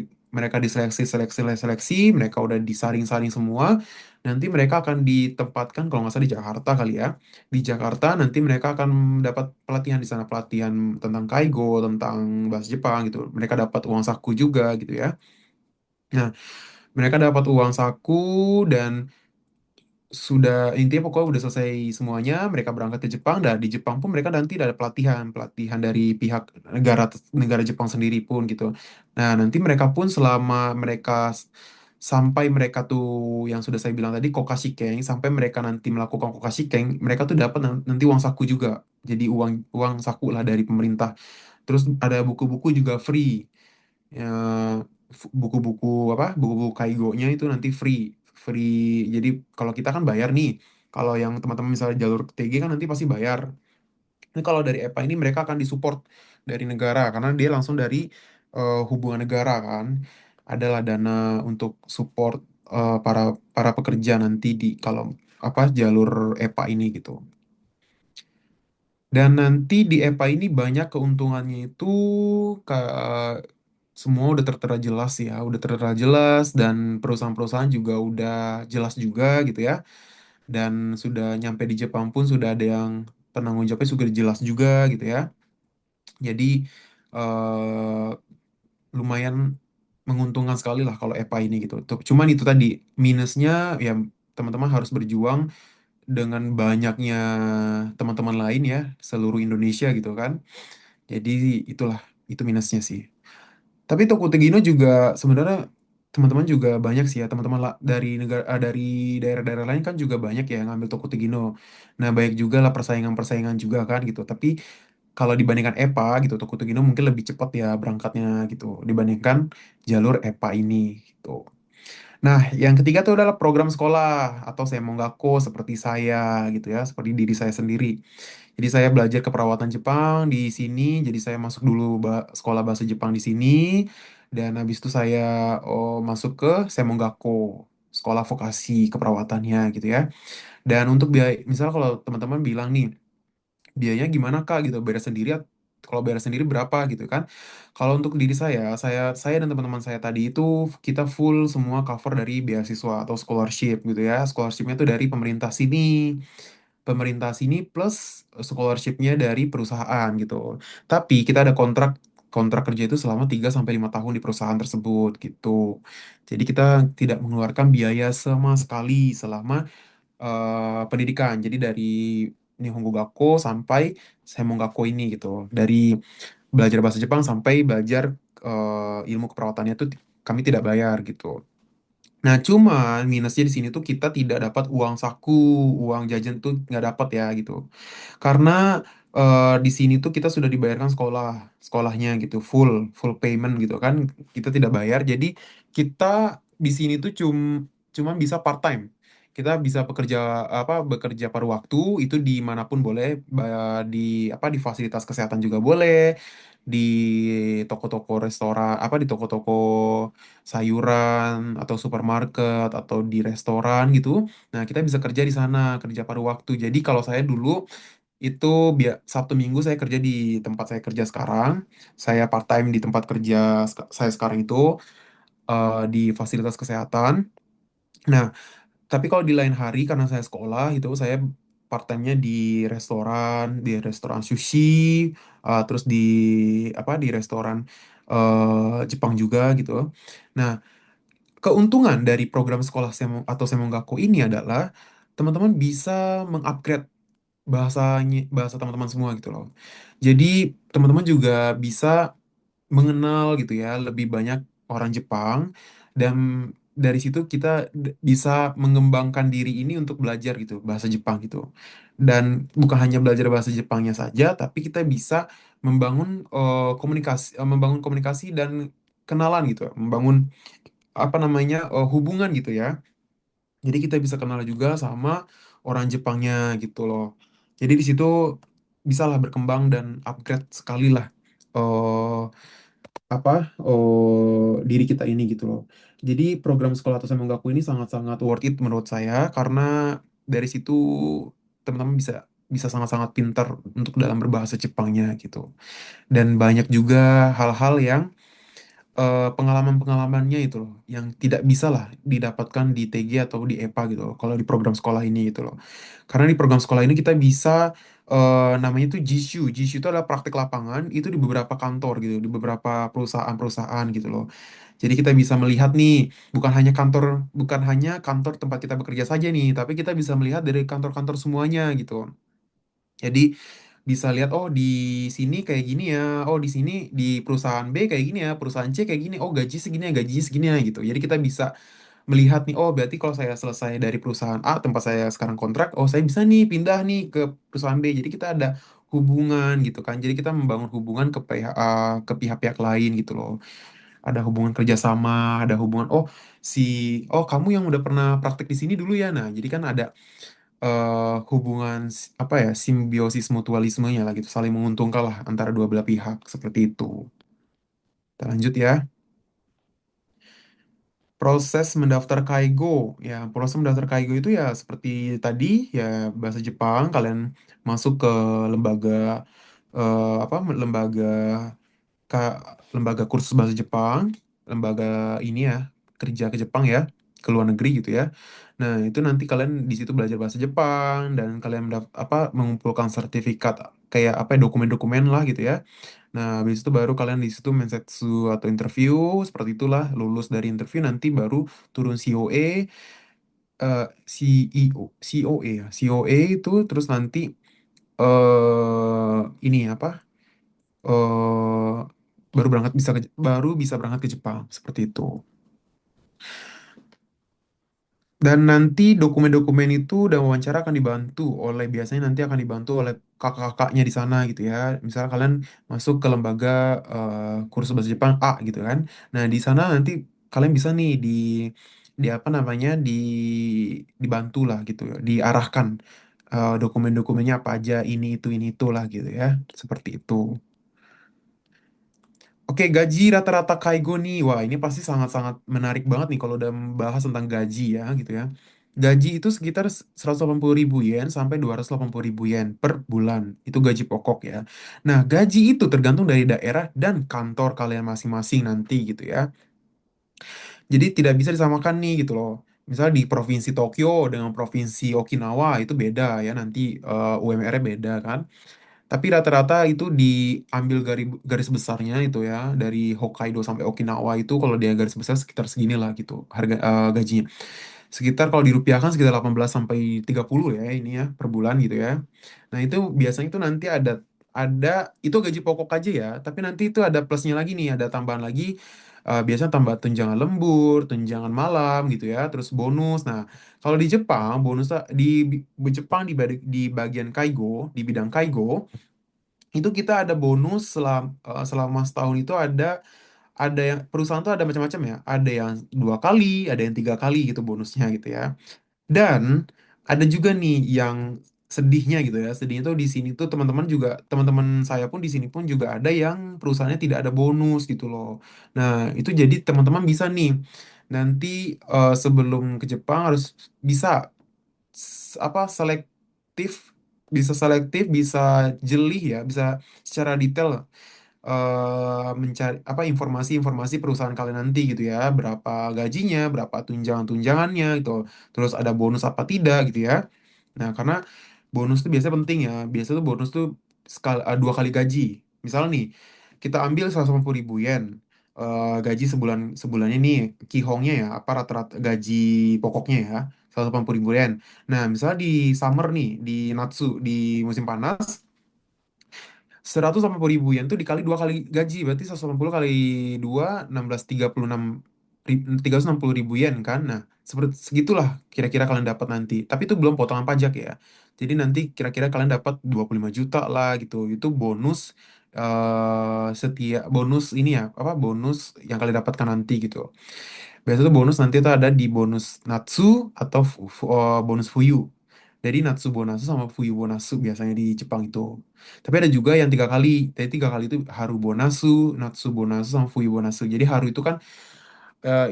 diseleksi seleksi seleksi, mereka udah disaring-saring semua. Nanti mereka akan ditempatkan kalau nggak salah di Jakarta kali ya. Di Jakarta nanti mereka akan dapat pelatihan di sana, pelatihan tentang Kaigo, tentang bahasa Jepang gitu. Mereka dapat uang saku juga gitu ya. Nah, mereka dapat uang saku dan sudah intinya pokoknya udah selesai semuanya, mereka berangkat ke Jepang dan di Jepang pun mereka nanti ada pelatihan pelatihan dari pihak negara negara Jepang sendiri pun gitu. Nah nanti mereka pun selama sampai mereka tuh yang sudah saya bilang tadi kokashikeng, sampai mereka nanti melakukan kokashikeng, mereka tuh dapat nanti uang saku juga, jadi uang uang saku lah dari pemerintah. Terus ada buku-buku juga free, ya, buku-buku buku-buku kaigonya itu nanti free free. Jadi kalau kita kan bayar nih, kalau yang teman-teman misalnya jalur TG kan nanti pasti bayar. Ini kalau dari EPA ini mereka akan disupport dari negara karena dia langsung dari hubungan negara kan, adalah dana untuk support para para pekerja nanti di kalau jalur EPA ini gitu. Dan nanti di EPA ini banyak keuntungannya itu semua udah tertera jelas ya, udah tertera jelas dan perusahaan-perusahaan juga udah jelas juga gitu ya. Dan sudah nyampe di Jepang pun sudah ada yang penanggung jawabnya sudah jelas juga gitu ya. Jadi eh, lumayan menguntungkan sekali lah kalau EPA ini gitu. Cuman itu tadi minusnya ya, teman-teman harus berjuang dengan banyaknya teman-teman lain ya, seluruh Indonesia gitu kan. Jadi itulah, itu minusnya sih. Tapi Tokutegino juga sebenarnya teman-teman juga banyak sih ya, teman-teman dari dari daerah-daerah lain kan juga banyak ya yang ngambil Tokutegino. Nah, baik juga lah persaingan-persaingan juga kan gitu. Tapi kalau dibandingkan EPA gitu, Tokutegino mungkin lebih cepat ya berangkatnya gitu dibandingkan jalur EPA ini gitu. Nah, yang ketiga itu adalah program sekolah atau semonggako seperti saya gitu ya, seperti diri saya sendiri. Jadi saya belajar keperawatan Jepang di sini, jadi saya masuk dulu sekolah bahasa Jepang di sini, dan habis itu saya masuk ke semonggako, sekolah vokasi keperawatannya gitu ya. Dan untuk biaya, misalnya kalau teman-teman bilang nih, biayanya gimana Kak gitu, bayar sendiri kalau bayar sendiri berapa gitu kan. Kalau untuk diri saya dan teman-teman saya tadi itu kita full semua cover dari beasiswa atau scholarship gitu ya. Scholarshipnya itu dari pemerintah sini plus scholarshipnya dari perusahaan gitu. Tapi kita ada kontrak kontrak kerja itu selama 3 sampai 5 tahun di perusahaan tersebut gitu. Jadi kita tidak mengeluarkan biaya sama sekali selama pendidikan. Jadi dari Nihongo Gakko sampai Semonggakko ini gitu. Dari belajar bahasa Jepang sampai belajar ilmu keperawatannya itu kami tidak bayar gitu. Nah, cuman minusnya di sini tuh kita tidak dapat uang saku, uang jajan tuh nggak dapat ya gitu. Karena di sini tuh kita sudah dibayarkan sekolahnya gitu, full full payment gitu kan. Kita tidak bayar, jadi kita di sini tuh cuman bisa part time. Kita bisa bekerja paruh waktu itu dimanapun boleh, di di fasilitas kesehatan juga boleh, di toko-toko restoran, di toko-toko sayuran atau supermarket atau di restoran gitu. Nah, kita bisa kerja di sana, kerja paruh waktu. Jadi kalau saya dulu itu Sabtu Minggu saya kerja di tempat saya kerja sekarang. Saya part time di tempat kerja saya sekarang itu di fasilitas kesehatan. Nah, tapi kalau di lain hari karena saya sekolah itu saya part time-nya di restoran sushi, terus di restoran Jepang juga gitu. Nah, keuntungan dari program sekolah atau Semonggakko ini adalah teman-teman bisa mengupgrade bahasa teman-teman semua gitu loh. Jadi teman-teman juga bisa mengenal gitu ya lebih banyak orang Jepang, dan dari situ kita bisa mengembangkan diri ini untuk belajar gitu bahasa Jepang gitu. Dan bukan hanya belajar bahasa Jepangnya saja, tapi kita bisa membangun komunikasi dan kenalan gitu, membangun hubungan gitu ya. Jadi kita bisa kenal juga sama orang Jepangnya gitu loh. Jadi di situ bisalah berkembang dan upgrade sekali lah eh diri kita ini gitu loh. Jadi program sekolah Tose Menggaku ini sangat-sangat worth it menurut saya, karena dari situ teman-teman bisa bisa sangat-sangat pintar untuk dalam berbahasa Jepangnya gitu. Dan banyak juga hal-hal yang pengalaman-pengalamannya itu loh yang tidak bisa lah didapatkan di TG atau di EPA gitu loh, kalau di program sekolah ini gitu loh. Karena di program sekolah ini kita bisa namanya itu Jishu. Jishu itu adalah praktek lapangan itu di beberapa kantor gitu, di beberapa perusahaan-perusahaan gitu loh. Jadi kita bisa melihat nih, bukan hanya kantor tempat kita bekerja saja nih, tapi kita bisa melihat dari kantor-kantor semuanya gitu. Jadi bisa lihat, oh di sini kayak gini ya, oh di sini di perusahaan B kayak gini ya, perusahaan C kayak gini, oh gaji segini ya, gaji segini ya gitu. Jadi kita bisa melihat nih, oh berarti kalau saya selesai dari perusahaan A tempat saya sekarang kontrak, oh saya bisa nih pindah nih ke perusahaan B. Jadi kita ada hubungan gitu kan. Jadi kita membangun hubungan ke pihak-pihak lain gitu loh. Ada hubungan kerjasama, ada hubungan, si oh kamu yang udah pernah praktek di sini dulu ya. Nah, jadi kan ada hubungan simbiosis mutualismenya lah gitu, saling menguntungkan lah antara dua belah pihak seperti itu. Kita lanjut ya. Proses mendaftar Kaigo itu ya seperti tadi ya, bahasa Jepang kalian masuk ke lembaga lembaga ka- lembaga kursus bahasa Jepang, lembaga ini ya, kerja ke Jepang ya, ke luar negeri gitu ya. Nah, itu nanti kalian di situ belajar bahasa Jepang dan kalian mengumpulkan sertifikat kayak dokumen-dokumen lah gitu ya. Nah, habis itu baru kalian di situ mensetsu atau interview seperti itulah, lulus dari interview nanti baru turun COE, COE ya. COE itu terus nanti ini eh baru bisa berangkat ke Jepang seperti itu. Dan nanti dokumen-dokumen itu dan wawancara akan dibantu biasanya nanti akan dibantu oleh kakak-kakaknya di sana gitu ya. Misal kalian masuk ke lembaga kursus bahasa Jepang A gitu kan. Nah, di sana nanti kalian bisa nih di apa namanya dibantu lah gitu ya, diarahkan dokumen-dokumennya apa aja, ini itu lah gitu ya. Seperti itu. Oke, gaji rata-rata Kaigo nih. Wah, ini pasti sangat-sangat menarik banget nih kalau udah membahas tentang gaji ya, gitu ya. Gaji itu sekitar 180.000 yen sampai 280.000 yen per bulan. Itu gaji pokok ya. Nah, gaji itu tergantung dari daerah dan kantor kalian masing-masing nanti gitu ya. Jadi tidak bisa disamakan nih gitu loh. Misalnya di Provinsi Tokyo dengan Provinsi Okinawa itu beda ya, nanti UMR-nya beda kan. Tapi rata-rata itu diambil garis besarnya itu ya, dari Hokkaido sampai Okinawa itu kalau dia garis besar sekitar segini lah gitu harga gajinya. Sekitar kalau dirupiahkan sekitar 18 sampai 30 ya ini ya per bulan gitu ya. Nah, itu biasanya itu nanti ada itu gaji pokok aja ya, tapi nanti itu ada plusnya lagi nih, ada tambahan lagi. Biasanya tambah tunjangan lembur, tunjangan malam gitu ya, terus bonus. Nah, kalau di Jepang bonus di Jepang di bagian kaigo, di bidang kaigo itu kita ada bonus selama setahun itu ada yang perusahaan tuh ada macam-macam ya, ada yang 2 kali, ada yang 3 kali gitu bonusnya gitu ya. Dan ada juga nih yang sedihnya gitu ya. Sedihnya tuh di sini tuh teman-teman saya pun di sini pun juga ada yang perusahaannya tidak ada bonus gitu loh. Nah, itu jadi teman-teman bisa nih nanti sebelum ke Jepang harus bisa selektif, bisa jeli ya, bisa secara detail mencari informasi-informasi perusahaan kalian nanti gitu ya, berapa gajinya, berapa tunjangan-tunjangannya gitu, terus ada bonus apa tidak gitu ya. Nah, karena bonus tuh biasanya penting ya. Biasa tuh bonus tuh 2 kali gaji. Misal nih, kita ambil 180.000 yen. Gaji sebulannya nih, kihongnya ya, apa rata-rata gaji pokoknya ya, 180.000 yen. Nah, misalnya di summer nih, di Natsu, di musim panas, 180.000 yen tuh dikali 2 kali gaji, berarti 180 kali 2, 360.000 yen kan. Nah, seperti segitulah kira-kira kalian dapat nanti. Tapi itu belum potongan pajak ya. Jadi nanti kira-kira kalian dapat 25 juta lah gitu. Itu bonus bonus ini ya, apa bonus yang kalian dapatkan nanti gitu. Biasanya tuh bonus nanti tuh ada di bonus Natsu atau bonus Fuyu. Jadi Natsu Bonasu sama Fuyu Bonasu biasanya di Jepang itu. Tapi ada juga yang 3 kali. Jadi 3 kali itu Haru Bonasu, Natsu Bonasu, sama Fuyu Bonasu. Jadi Haru itu kan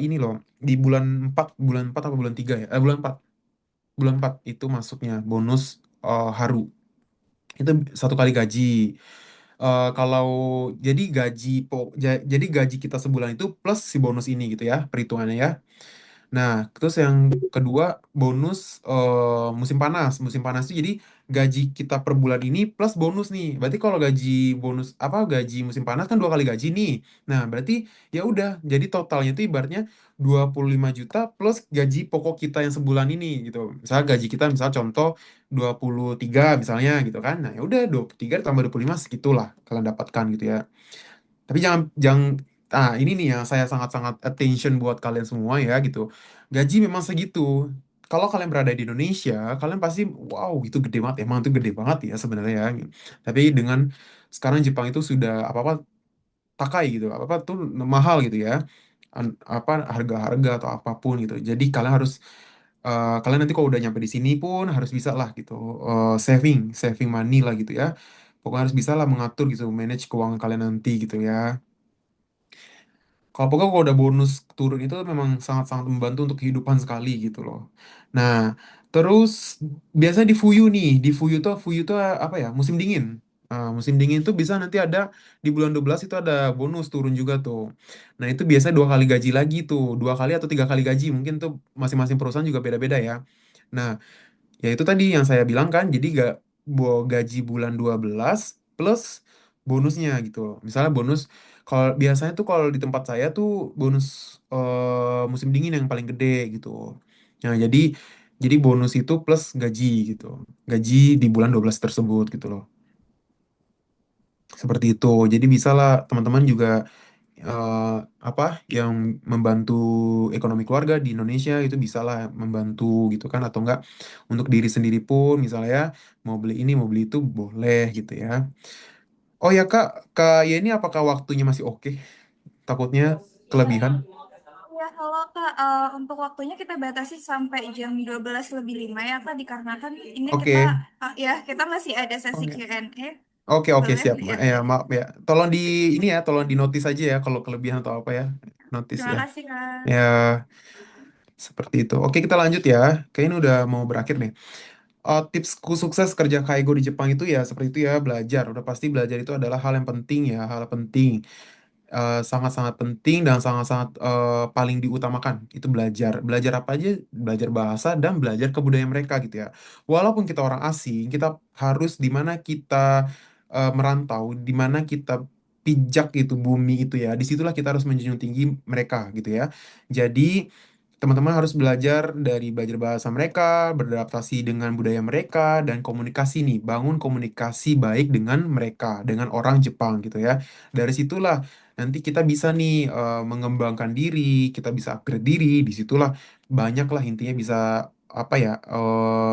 ini loh, di bulan 4 apa bulan 3 ya? Bulan 4 itu masuknya bonus Haru. Itu 1 kali gaji. Kalau jadi gaji kita sebulan itu plus si bonus ini gitu ya, perhitungannya ya. Nah, terus yang kedua bonus musim panas. Musim panas itu jadi gaji kita per bulan ini plus bonus nih. Berarti kalau gaji musim panas kan 2 kali gaji nih. Nah, berarti ya udah, jadi totalnya itu ibaratnya 25 juta plus gaji pokok kita yang sebulan ini gitu. Misalnya gaji kita misal contoh 23 misalnya gitu kan. Nah, ya udah 23 tambah 25 segitulah kalian dapatkan gitu ya. Tapi jangan jangan ini nih yang saya sangat-sangat attention buat kalian semua ya gitu. Gaji memang segitu. Kalau kalian berada di Indonesia, kalian pasti wow itu gede banget, emang itu gede banget ya sebenarnya ya. Tapi dengan sekarang Jepang itu sudah apa-apa takai gitu, apa-apa tuh mahal gitu ya. Apa harga-harga atau apapun gitu. Jadi kalian nanti kalau udah nyampe di sini pun harus bisa lah gitu saving saving money lah gitu ya. Pokoknya harus bisa lah mengatur gitu, manage keuangan kalian nanti gitu ya. Kalau pokoknya kalau udah bonus turun itu memang sangat-sangat membantu untuk kehidupan sekali gitu loh. Nah, terus biasanya di Fuyu tuh apa ya? Musim dingin. Musim dingin tuh bisa nanti ada di bulan 12 itu ada bonus turun juga tuh. Nah, itu biasanya 2 kali gaji lagi tuh, 2 kali atau 3 kali gaji mungkin tuh masing-masing perusahaan juga beda-beda ya. Nah, ya itu tadi yang saya bilang kan, jadi gak gaji bulan 12 plus bonusnya gitu loh. Misalnya bonus, kalau biasanya tuh kalau di tempat saya tuh bonus musim dingin yang paling gede gitu. Nah, jadi bonus itu plus gaji gitu. Gaji di bulan 12 tersebut gitu loh. Seperti itu. Jadi bisa lah teman-teman juga eh, apa yang membantu ekonomi keluarga di Indonesia itu bisa lah membantu gitu kan, atau enggak untuk diri sendiri pun misalnya ya, mau beli ini mau beli itu boleh gitu ya. Oh ya Kak, Kak ya ini apakah waktunya masih oke? Takutnya kelebihan. Ya, halo Kak. Untuk waktunya kita batasi sampai jam 12 lebih 5 ya Kak, dikarenakan ini kita Oke. ya kita masih ada sesi Oke. Q&A. Oke, oke, Boleh siap. ya. Maaf ya. Tolong di notice aja ya kalau kelebihan atau apa ya. Notice Terima ya. kasih Ya, Kak. Seperti itu. Oke, kita lanjut ya. Kayaknya udah mau berakhir nih. Tipsku sukses kerja kaigo di Jepang itu ya seperti itu ya, belajar. Udah pasti belajar itu adalah hal yang penting ya, hal penting. Sangat-sangat penting dan sangat-sangat paling diutamakan itu belajar. Belajar apa aja? Belajar bahasa dan belajar kebudayaan mereka gitu ya. Walaupun kita orang asing, kita harus di mana kita merantau, di mana kita pijak itu bumi itu ya. Disitulah kita harus menjunjung tinggi mereka gitu ya. Jadi teman-teman harus belajar dari belajar bahasa mereka, beradaptasi dengan budaya mereka, dan komunikasi nih, bangun komunikasi baik dengan mereka, dengan orang Jepang gitu ya. Dari situlah nanti kita bisa nih mengembangkan diri, kita bisa upgrade diri, disitulah banyaklah intinya bisa apa ya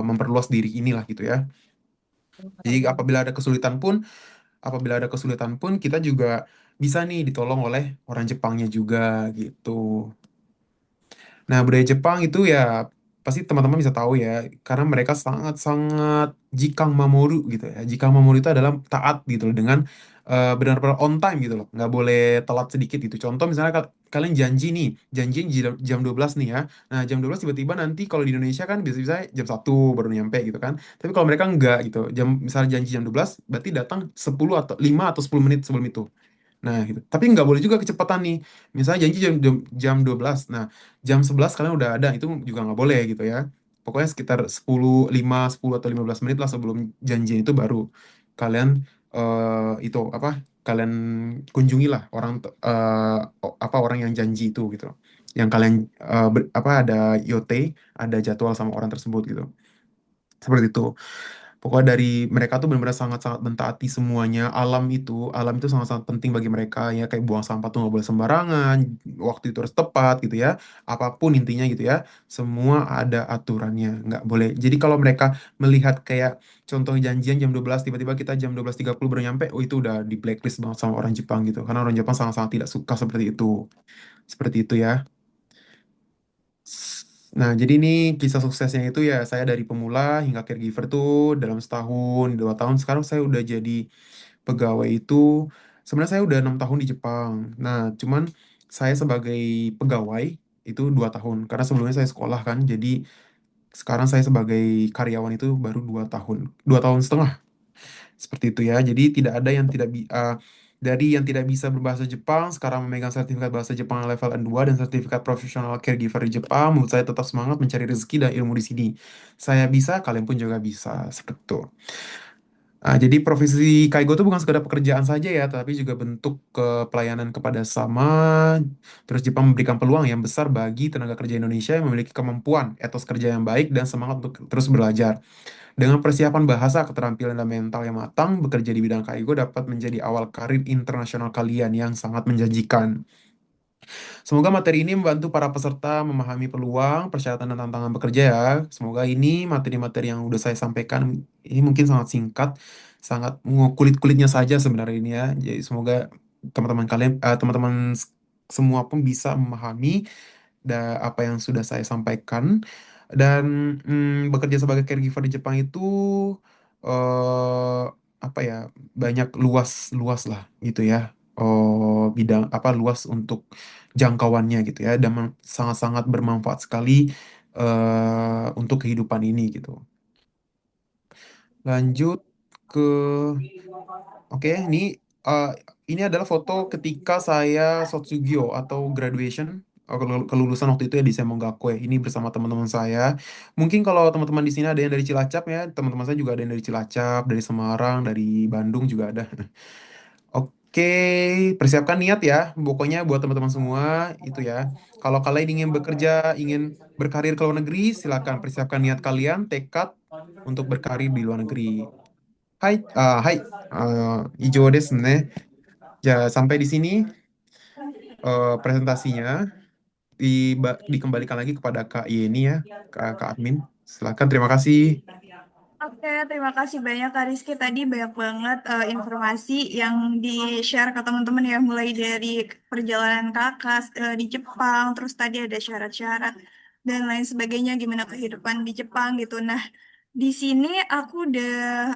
memperluas diri inilah gitu ya. Jadi apabila ada kesulitan pun kita juga bisa nih ditolong oleh orang Jepangnya juga gitu. Nah, budaya Jepang itu ya pasti teman-teman bisa tahu ya, karena mereka sangat-sangat jikang mamoru gitu ya. Jikang mamoru itu adalah taat gitu loh, dengan benar-benar on time gitu loh, nggak boleh telat sedikit gitu. Contoh misalnya kalian janji nih, janjian jam 12 nih ya. Nah, jam 12 tiba-tiba nanti kalau di Indonesia kan biasa-biasa jam 1 baru nyampe gitu kan. Tapi kalau mereka enggak gitu, misalnya janji jam 12 berarti datang 10 atau 5 atau 10 menit sebelum itu. Nah, gitu. Tapi nggak boleh juga kecepatan nih. Misalnya janji jam 12. Nah, jam 11 kalian udah ada. Itu juga nggak boleh gitu ya. Pokoknya sekitar 10 atau 15 menit lah sebelum janjian itu baru kalian itu apa? Kalian kunjungilah apa orang yang janji itu gitu. Yang kalian apa ada YOT, ada jadwal sama orang tersebut gitu. Seperti itu. Pokoknya dari mereka tuh benar-benar sangat-sangat mentaati semuanya. Alam itu sangat-sangat penting bagi mereka ya. Kayak buang sampah tuh nggak boleh sembarangan, waktu itu harus tepat gitu ya. Apapun intinya gitu ya, semua ada aturannya, nggak boleh. Jadi kalau mereka melihat kayak contoh janjian jam 12, tiba-tiba kita jam 12.30 baru nyampe, oh itu udah di blacklist banget sama orang Jepang gitu. Karena orang Jepang sangat-sangat tidak suka seperti itu. Seperti itu ya. Nah, jadi ini kisah suksesnya itu ya saya dari pemula hingga caregiver tuh dalam setahun, 2 tahun. Sekarang saya udah jadi pegawai itu. Sebenarnya saya udah 6 tahun di Jepang. Nah, cuman saya sebagai pegawai itu 2 tahun. Karena sebelumnya saya sekolah kan. Jadi sekarang saya sebagai karyawan itu baru 2 tahun, 2 tahun setengah. Seperti itu ya. Jadi tidak ada yang tidak dari yang tidak bisa berbahasa Jepang sekarang memegang sertifikat bahasa Jepang level N2 dan sertifikat profesional caregiver di Jepang. Menurut saya tetap semangat mencari rezeki dan ilmu di sini. Saya bisa, kalian pun juga bisa. Seperti itu. Jadi profesi Kaigo itu bukan sekedar pekerjaan saja ya, tapi juga bentuk pelayanan kepada sama. Terus Jepang memberikan peluang yang besar bagi tenaga kerja Indonesia yang memiliki kemampuan, etos kerja yang baik, dan semangat untuk terus belajar. Dengan persiapan bahasa, keterampilan, dan mental yang matang, bekerja di bidang Kaigo dapat menjadi awal karir internasional kalian yang sangat menjanjikan. Semoga materi ini membantu para peserta memahami peluang, persyaratan, dan tantangan bekerja ya. Semoga ini materi-materi yang udah saya sampaikan ini mungkin sangat singkat, sangat kulit-kulitnya saja sebenarnya ini ya. Jadi semoga teman-teman kalian, teman-teman semua pun bisa memahami apa yang sudah saya sampaikan. Dan bekerja sebagai caregiver di Jepang itu apa ya, banyak luas-luas lah gitu ya. Bidang apa luas untuk jangkauannya gitu ya, dan sangat-sangat bermanfaat sekali untuk kehidupan ini gitu. Lanjut ke Oke, uh, ini adalah foto ketika saya Sotsugyo atau graduation, kelulusan waktu itu ya di Semongakue. Ini bersama teman-teman saya. Mungkin kalau teman-teman di sini ada yang dari Cilacap ya, teman-teman saya juga ada yang dari Cilacap, dari Semarang, dari Bandung juga ada. Oke, persiapkan niat ya. Pokoknya buat teman-teman semua itu ya. Kalau kalian ingin bekerja, ingin berkarir ke luar negeri, silakan persiapkan niat kalian, tekad untuk berkarir di luar negeri. Hai, hai, Ijo desu ne. Ya, sampai di sini presentasinya dikembalikan lagi kepada Kak Yeni ya, Kak Admin. Silakan, terima kasih. Oke, terima kasih banyak Kak Rizky. Tadi banyak banget informasi yang di-share ke teman-teman ya, mulai dari perjalanan kakak di Jepang, terus tadi ada syarat-syarat dan lain sebagainya, gimana kehidupan di Jepang gitu. Nah, di sini aku udah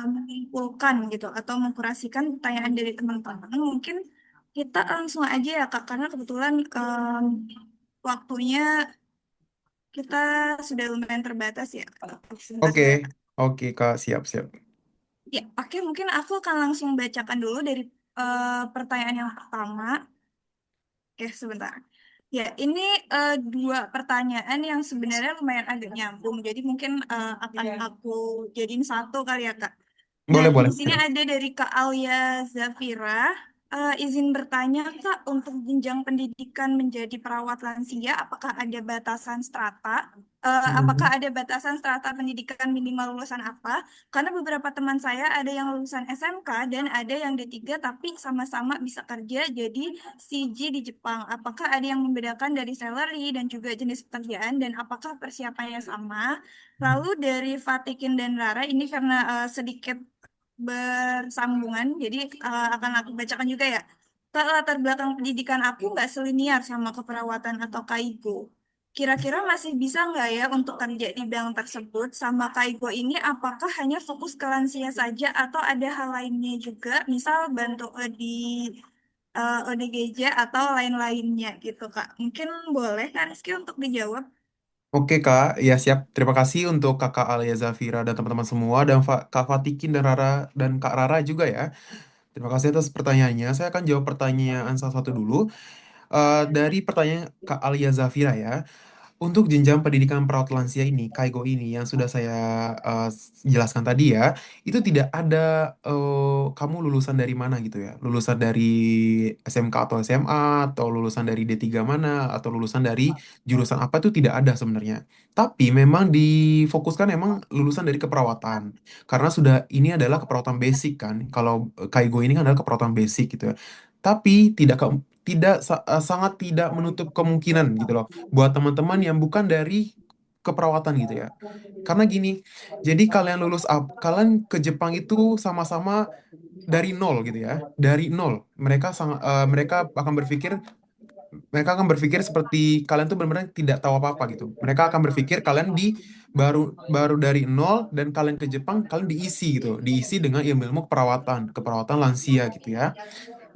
mengumpulkan gitu atau mengkurasikan pertanyaan dari teman-teman. Mungkin kita langsung aja ya Kak, karena kebetulan waktunya kita sudah lumayan terbatas ya. Sebentar Oke, ya, Kak. oke Kak, siap siap. Ya, oke, mungkin aku akan langsung bacakan dulu dari pertanyaan yang pertama. Oke, sebentar. Ya, ini dua pertanyaan yang sebenarnya lumayan agak nyambung. Jadi mungkin akan aku jadiin satu kali ya, Kak. Nah, Boleh di boleh. sini ada dari Kak Alia Zafira. Izin bertanya, Kak, untuk jenjang pendidikan menjadi perawat lansia, apakah ada batasan strata? Apakah Mhm. ada batasan strata pendidikan minimal lulusan apa? Karena beberapa teman saya ada yang lulusan SMK dan ada yang D3 tapi sama-sama bisa kerja jadi CG di Jepang. Apakah ada yang membedakan dari salary dan juga jenis pekerjaan dan apakah persiapannya sama? Lalu dari Fatikin dan Rara ini karena sedikit bersambungan, jadi akan aku bacakan juga ya. Kak, latar belakang pendidikan aku nggak selinier sama keperawatan atau kaigo. Kira-kira masih bisa nggak ya untuk kerja di bank tersebut sama kaigo ini? Apakah hanya fokus ke lansia saja atau ada hal lainnya juga? Misal bantu di ODGJ atau lain-lainnya gitu, Kak. Mungkin boleh Kak Rizky untuk dijawab. Oke Kak, ya siap. Terima kasih untuk Kakak Alia Zafira dan teman-teman semua dan Kak Fatikin dan Rara dan Kak Rara juga ya. Terima kasih atas pertanyaannya. Saya akan jawab pertanyaan salah satu dulu. Dari pertanyaan Kak Alia Zafira ya. Untuk jenjang pendidikan perawat lansia ini, Kaigo ini yang sudah saya jelaskan tadi ya, itu tidak ada kamu lulusan dari mana gitu ya. Lulusan dari SMK atau SMA, atau lulusan dari D3 mana, atau lulusan dari jurusan apa itu tidak ada sebenarnya. Tapi memang difokuskan emang lulusan dari keperawatan. Karena sudah ini adalah keperawatan basic kan. Kalau Kaigo ini kan adalah keperawatan basic gitu ya. Tapi sangat tidak menutup kemungkinan gitu loh buat teman-teman yang bukan dari keperawatan gitu ya. Karena gini, jadi kalian ke Jepang itu sama-sama dari nol gitu ya, dari nol. Mereka akan berpikir seperti kalian tuh benar-benar tidak tahu apa-apa gitu. Mereka akan berpikir kalian baru baru dari nol dan kalian ke Jepang kalian diisi gitu, diisi dengan ilmu-ilmu keperawatan lansia gitu ya.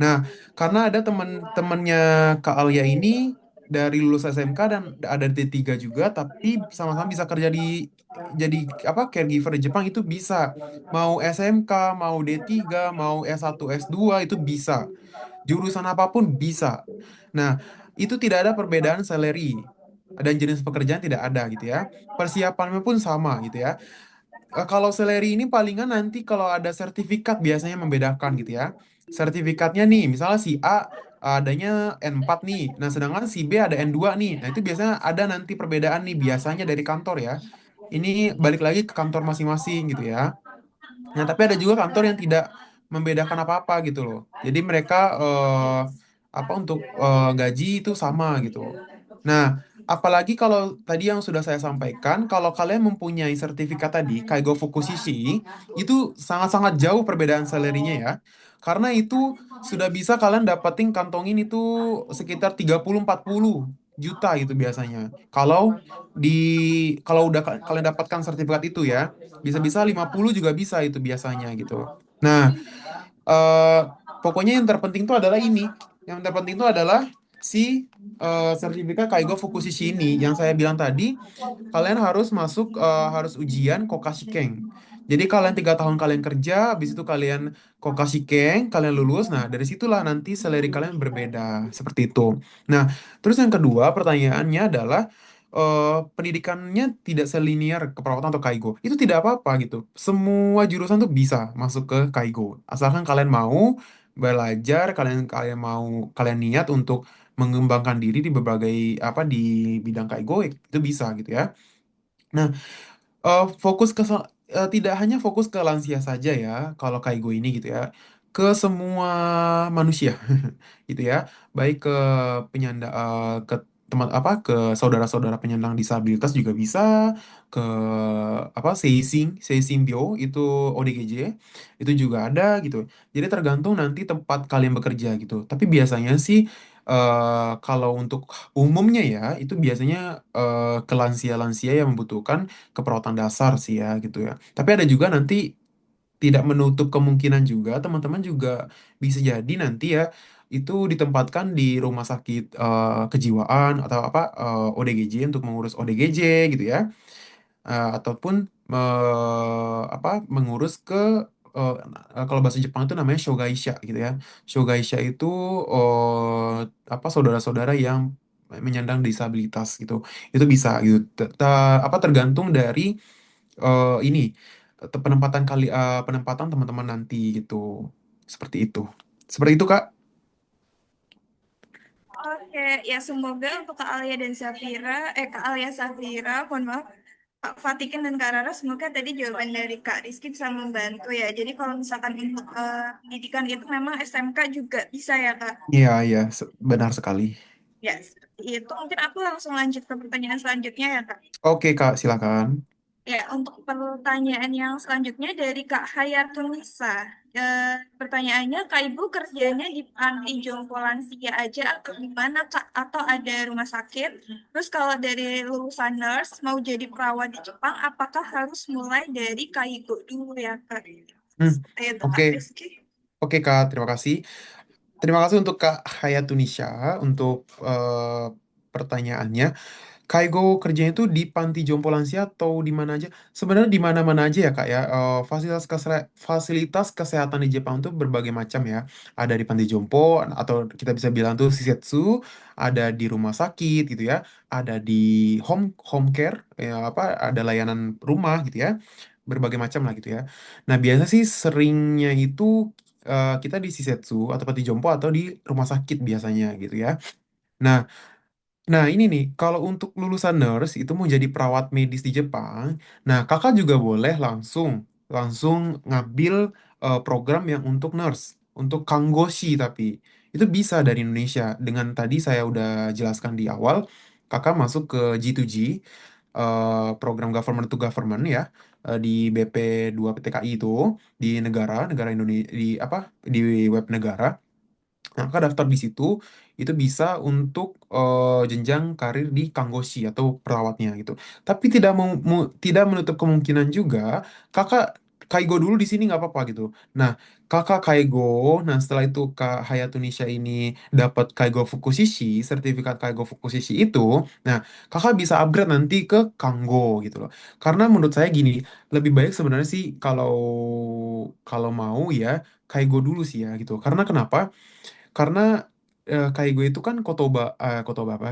Nah, karena ada teman-temannya Kak Alia ini dari lulus SMK dan ada D3 juga, tapi sama-sama bisa kerja jadi apa caregiver di Jepang itu bisa. Mau SMK, mau D3, mau S1, S2 itu bisa. Jurusan apapun bisa. Nah, itu tidak ada perbedaan salary dan jenis pekerjaan tidak ada gitu ya. Persiapannya pun sama gitu ya. Kalau salary ini palingan nanti kalau ada sertifikat biasanya membedakan gitu ya. Sertifikatnya nih, misalnya si A adanya N4 nih. Nah, sedangkan si B ada N2 nih. Nah, itu biasanya ada nanti perbedaan nih biasanya dari kantor ya. Ini balik lagi ke kantor masing-masing gitu ya. Nah, tapi ada juga kantor yang tidak membedakan apa-apa gitu loh. Jadi mereka apa untuk gaji itu sama gitu. Nah, apalagi kalau tadi yang sudah saya sampaikan, kalau kalian mempunyai sertifikat tadi, Kaigo Fukushishi, itu sangat-sangat jauh perbedaan salary-nya ya. Karena itu sudah bisa kalian dapetin kantongin itu sekitar 30-40 juta gitu biasanya. Di kalau udah kalian dapatkan sertifikat itu ya, bisa-bisa 50 juga bisa itu biasanya gitu. Nah, eh pokoknya yang terpenting itu adalah ini. Yang terpenting itu adalah si sertifikat Kaigo Fukushishi ini yang saya bilang tadi, kalian harus ujian Kokashikeng. Jadi kalian 3 tahun kalian kerja, habis itu kalian Kokashikeng, kalian lulus. Nah, dari situlah nanti salary kalian berbeda seperti itu. Nah, terus yang kedua pertanyaannya adalah pendidikannya tidak selinier keperawatan atau Kaigo. Itu tidak apa-apa gitu. Semua jurusan tuh bisa masuk ke Kaigo. Asalkan kalian mau belajar, kalian niat untuk mengembangkan diri di berbagai apa di bidang Kaigo itu bisa gitu ya. Nah, tidak hanya fokus ke lansia saja ya kalau Kaigo ini gitu ya, ke semua manusia gitu ya, baik ke ke teman apa ke saudara-saudara penyandang disabilitas juga bisa, ke apa Seising Bio itu ODGJ itu juga ada gitu. Jadi tergantung nanti tempat kalian bekerja gitu. Tapi biasanya sih kalau untuk umumnya ya itu biasanya ke lansia-lansia yang membutuhkan keperawatan dasar sih ya gitu ya. Tapi ada juga nanti tidak menutup kemungkinan juga teman-teman juga bisa jadi nanti ya itu ditempatkan di rumah sakit kejiwaan atau apa ODGJ untuk mengurus ODGJ gitu ya. Ataupun apa mengurus ke eh, kalau bahasa Jepang itu namanya shogaisha gitu ya. Shogaisha itu apa saudara-saudara yang menyandang disabilitas gitu. Itu bisa gitu. Apa tergantung dari ini penempatan teman-teman nanti gitu. Seperti itu. Seperti itu, Kak. Oke, ya semoga untuk Kak Alia dan Safira, Kak Alia Safira, mohon maaf, Kak Fatikin dan Kak Rara, semoga tadi jawaban dari Kak Rizky bisa membantu ya. Jadi kalau misalkan untuk pendidikan itu memang SMK juga bisa ya Kak. Iya, iya, benar sekali. Ya, seperti itu. Mungkin aku langsung lanjut ke pertanyaan selanjutnya ya Kak. Oke, Kak, silakan. Ya, untuk pertanyaan yang selanjutnya dari Kak Hayatunisa. Pertanyaannya, Kak Ibu kerjanya di panti jompo lansia aja atau gimana Kak? Atau ada rumah sakit? Terus kalau dari lulusan nurse mau jadi perawat di Jepang, apakah harus mulai dari Kaigo dulu ya Kak? Hmm, Itu Kak oke. Rizky. Oke, Kak, terima kasih. Terima kasih untuk Kak Hayatunisha untuk pertanyaannya. Kaigo kerjanya itu di panti jompo lansia atau di mana aja? Sebenarnya di mana-mana aja ya Kak ya. Fasilitas kesehatan di Jepang tuh berbagai macam ya. Ada di panti jompo atau kita bisa bilang tuh shisetsu, ada di rumah sakit gitu ya, ada di home home care ya apa ada layanan rumah gitu ya. Berbagai macam lah gitu ya. Nah, biasa sih seringnya itu kita di shisetsu atau panti jompo atau di rumah sakit biasanya gitu ya. Nah, Nah, ini nih, kalau untuk lulusan nurse itu mau jadi perawat medis di Jepang, nah kakak juga boleh langsung langsung ngambil program yang untuk nurse, untuk kanggoshi tapi itu bisa dari Indonesia. Dengan tadi saya udah jelaskan di awal, kakak masuk ke G2G, program government to government ya, di BP 2 PTKI itu di negara Indonesia di apa di web negara. Nah, Kakak daftar di situ, itu bisa untuk jenjang karir di Kanggoshi atau perawatnya gitu. Tapi tidak menutup kemungkinan juga kakak Kaigo dulu di sini nggak apa-apa gitu. Nah, kakak Kaigo, nah setelah itu Kak Hayatunisha ini dapat Kaigo Fukushishi, sertifikat Kaigo Fukushishi itu, nah kakak bisa upgrade nanti ke Kanggo gitu loh. Karena menurut saya gini, lebih baik sebenarnya sih kalau kalau mau ya Kaigo dulu sih ya gitu. Karena kenapa? Karena kayak gue itu kan kotoba apa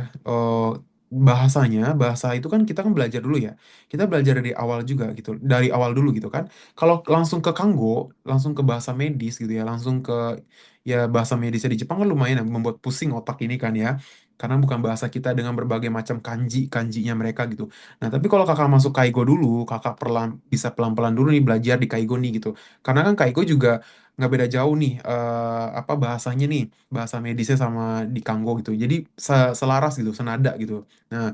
bahasa itu kan kita kan belajar dulu ya, kita belajar dari awal juga gitu, dari awal dulu gitu kan. Kalau langsung ke Kanggo, langsung ke bahasa medis gitu ya, langsung ke ya bahasa medisnya di Jepang kan lumayan ya, membuat pusing otak ini kan ya, karena bukan bahasa kita dengan berbagai macam kanjinya mereka gitu. Nah, tapi kalau kakak masuk Kaigo dulu, kakak bisa pelan-pelan dulu nih belajar di Kaigo nih gitu, karena kan Kaigo juga nggak beda jauh nih apa bahasanya nih, bahasa medisnya sama di Kanggo gitu, jadi selaras gitu, senada gitu. Nah,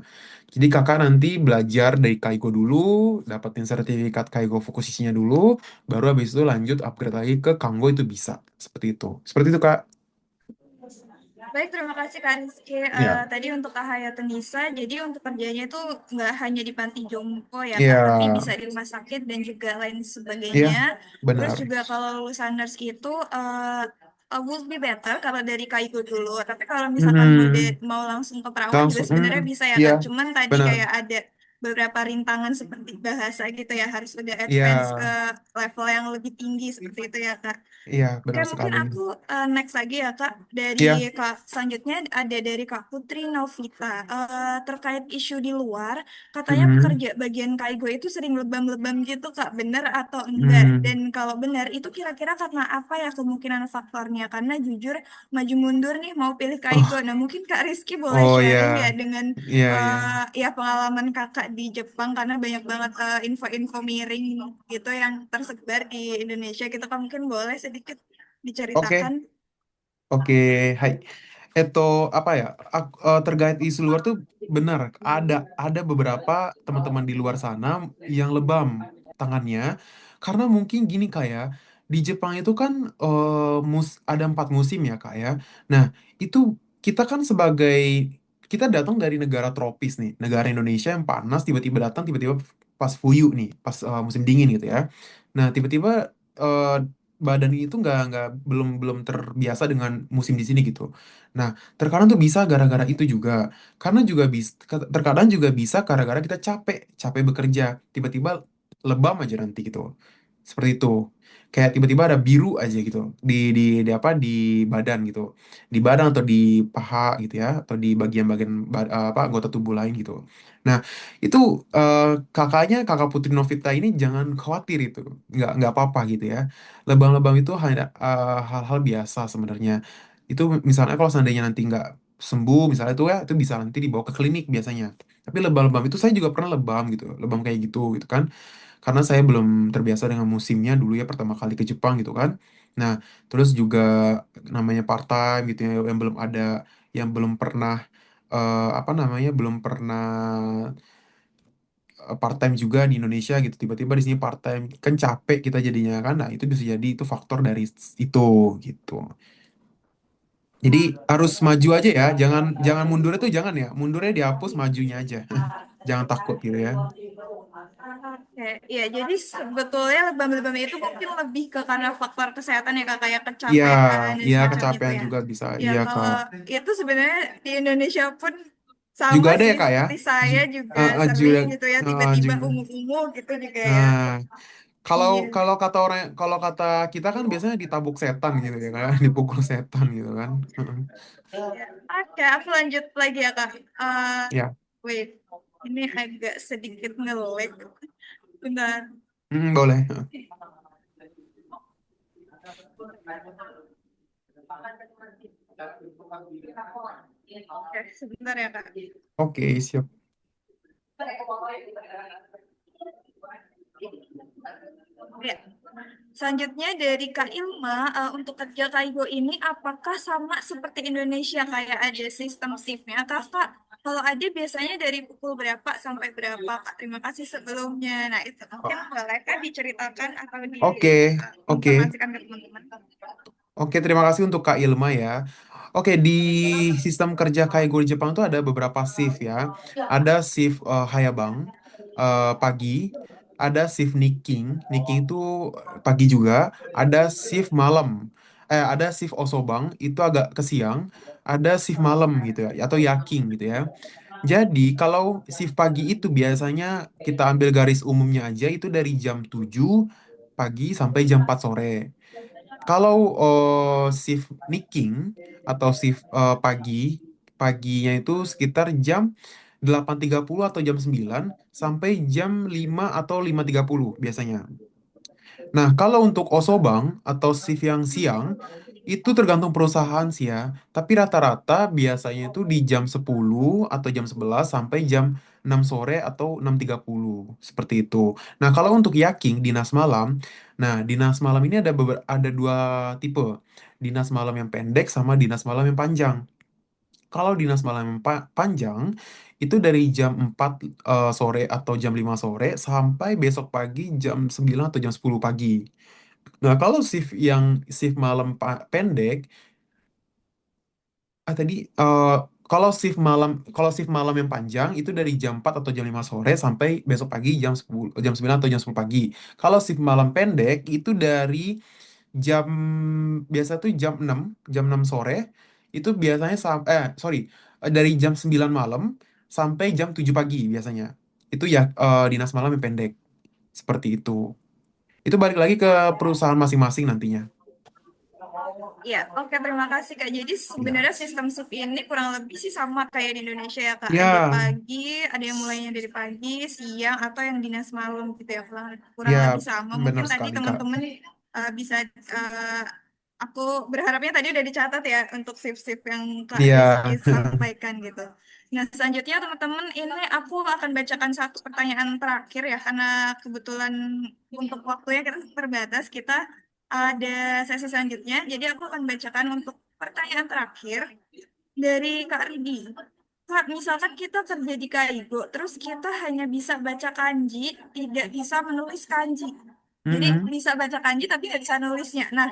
jadi kakak nanti belajar dari Kaigo dulu, dapetin sertifikat Kaigo Fukushinya dulu, baru habis itu lanjut upgrade lagi ke Kanggo, itu bisa seperti itu Kak. Baik, terima kasih Kak Rizky. Ya, Tadi untuk Kak Hayatun Nisa, jadi untuk kerjanya itu nggak hanya di panti jompo ya Kak, tapi bisa ya, di rumah sakit dan juga lain ya, sebagainya. Terus benar. juga kalau lulusan nurse itu would be better kalau dari Kaigo dulu. Tapi kalau misalkan Hmm, mau langsung ke perawat juga langsung, sebenarnya bisa ya ya, Kak. Cuman tadi benar. kayak ada beberapa rintangan seperti bahasa gitu ya, harus udah advance ke Ya, level yang lebih tinggi seperti itu ya Kak. ya, Oke, benar mungkin sekali. aku next lagi ya, Kak. Dari Ya, Kak, selanjutnya ada dari Kak Putri Novita. Terkait isu di luar, katanya hmm, pekerja bagian Kaigo itu sering lebam-lebam gitu, Kak. Benar atau enggak? Dan hmm. kalau benar, itu kira-kira karena apa ya kemungkinan faktornya? Karena jujur, maju mundur nih mau pilih Kaigo. Oh, Nah, mungkin Kak Rizky boleh oh sharing ya ya, dengan ya, ya. ya pengalaman Kakak di Jepang, karena banyak banget info-info miring gitu yang tersebar di Indonesia. Kita kan mungkin boleh sedikit diceritakan. Oke, oke, hai. Itu apa ya? Terkait isu luar tuh benar. Ada beberapa teman-teman di luar sana yang lebam tangannya karena mungkin gini kayak di Jepang itu kan ada 4 musim ya kak ya. Nah itu kita kan sebagai kita datang dari negara tropis nih, negara Indonesia yang panas tiba-tiba datang tiba-tiba pas fuyu nih, pas musim dingin gitu ya. Nah tiba-tiba badan itu nggak belum belum terbiasa dengan musim di sini gitu. Nah, terkadang tuh bisa gara-gara itu juga. Karena juga bisa terkadang juga bisa gara-gara kita capek, capek bekerja, tiba-tiba lebam aja nanti gitu. Seperti itu. Kayak tiba-tiba ada biru aja gitu di apa di badan gitu. Di badan atau di paha gitu ya, atau di bagian-bagian apa anggota tubuh lain gitu. Nah, itu eh, kakak Putri Novita ini jangan khawatir itu. Nggak apa-apa gitu ya. Lebam-lebam itu hanya hal-hal biasa sebenarnya. Itu misalnya kalau seandainya nanti nggak sembuh, misalnya itu ya, itu bisa nanti dibawa ke klinik biasanya. Tapi lebam-lebam itu saya juga pernah lebam gitu, lebam kayak gitu kan. Karena saya belum terbiasa dengan musimnya dulu ya pertama kali ke Jepang gitu kan. Nah, terus juga namanya part time gitu ya, yang belum pernah apa namanya, belum pernah part time juga di Indonesia gitu, tiba-tiba di sini part time kan capek kita jadinya kan. Nah, itu bisa jadi itu faktor dari itu gitu. Jadi harus maju aja ya, jangan jangan mundur itu jangan ya, mundurnya dihapus, majunya aja. Jangan takut gitu ya. Oke, ya jadi sebetulnya lebam-lebam itu mungkin lebih ke karena faktor kesehatan ya kak, kayak Iya, kecapean dan iya semacam itu kecapean ya. juga bisa. Ya Iya kalau Kak. itu sebenarnya di Indonesia pun Juga sama ada ya sih Kak ya. seperti saya juga sering Juga, gitu ya tiba-tiba juga. ungu-ungu gitu juga ya. Nah, kalau Iya. kalau kata kita kan biasanya ditabuk setan gitu ya kan, dipukul setan gitu kan. Oke, aku lanjut lagi ya kak. Ya, Wait, ini agak sedikit nge-lag. Bentar. boleh. Oke, sebentar ya kak. Oke, siap. Ya. Selanjutnya dari Kak Ilma, untuk kerja Kaigo ini apakah sama seperti Indonesia kayak ada sistem shiftnya? Kakak, kalau ada biasanya dari pukul berapa sampai berapa, Kak? Terima kasih sebelumnya. Nah, itu mungkin O- boleh kan diceritakan atau Oke, oke. diinformasikan ke teman-teman. Oke, terima kasih untuk Kak Ilma ya. Oke, di sistem kerja Kaigo di Jepang tuh ada beberapa shift ya. Ada shift Hayabang pagi, ada shift Niking, Niking itu pagi juga, ada shift malam. Ada shift Osobang itu agak ke siang, ada shift malam gitu ya, atau Yaking gitu ya. Jadi kalau shift pagi itu biasanya kita ambil garis umumnya aja itu dari jam 7 pagi sampai jam 4 sore. Kalau shift nicking atau shift paginya itu sekitar jam 8.30 atau jam 9 sampai jam 5 atau 5.30 biasanya. Nah, kalau untuk Osobang atau shift yang siang, itu tergantung perusahaan sih ya. Tapi rata-rata biasanya itu di jam 10 atau jam 11 sampai jam 6 sore atau 6.30. Seperti itu. Nah, kalau untuk Yaking, dinas malam, nah, dinas malam ini ada dua tipe. Dinas malam yang pendek sama dinas malam yang panjang. Kalau dinas malam yang panjang, itu dari jam 4 sore atau jam 5 sore sampai besok pagi jam 9 atau jam 10 pagi. Nah, kalau shift malam pendek, tadi kalau shift malam yang panjang itu dari jam 4 atau jam 5 sore sampai besok pagi jam 9 atau jam 10 pagi. Kalau shift malam pendek itu dari jam biasa tuh jam 6 sore itu biasanya sorry, dari jam 9 malam sampai jam 7 pagi biasanya. Itu ya dinas malam yang pendek. Seperti itu. Itu balik lagi ke perusahaan masing-masing nantinya. Ya, oke terima kasih Kak. Jadi Ya. sebenarnya sistem shift ini kurang lebih sih sama kayak di Indonesia ya Kak. Ada Ya, pagi, ada yang mulainya dari pagi, siang, atau yang dinas malam gitu ya. Kurang ya, lebih sama. Mungkin benar tadi sekali, Kak. teman-teman bisa, aku berharapnya tadi udah dicatat ya untuk shift-shift yang Kak Iya. Rizky sampaikan gitu. Nah, selanjutnya teman-teman ini aku akan bacakan satu pertanyaan terakhir ya, karena kebetulan untuk waktunya kita terbatas, kita ada sesi selanjutnya. Jadi aku akan bacakan untuk pertanyaan terakhir dari Kak Ridi. Kak, misalkan kita kerja di Kaigo, terus kita hanya bisa baca kanji, tidak bisa menulis kanji. Jadi Mm-mm. bisa baca kanji tapi nggak bisa nulisnya. Nah,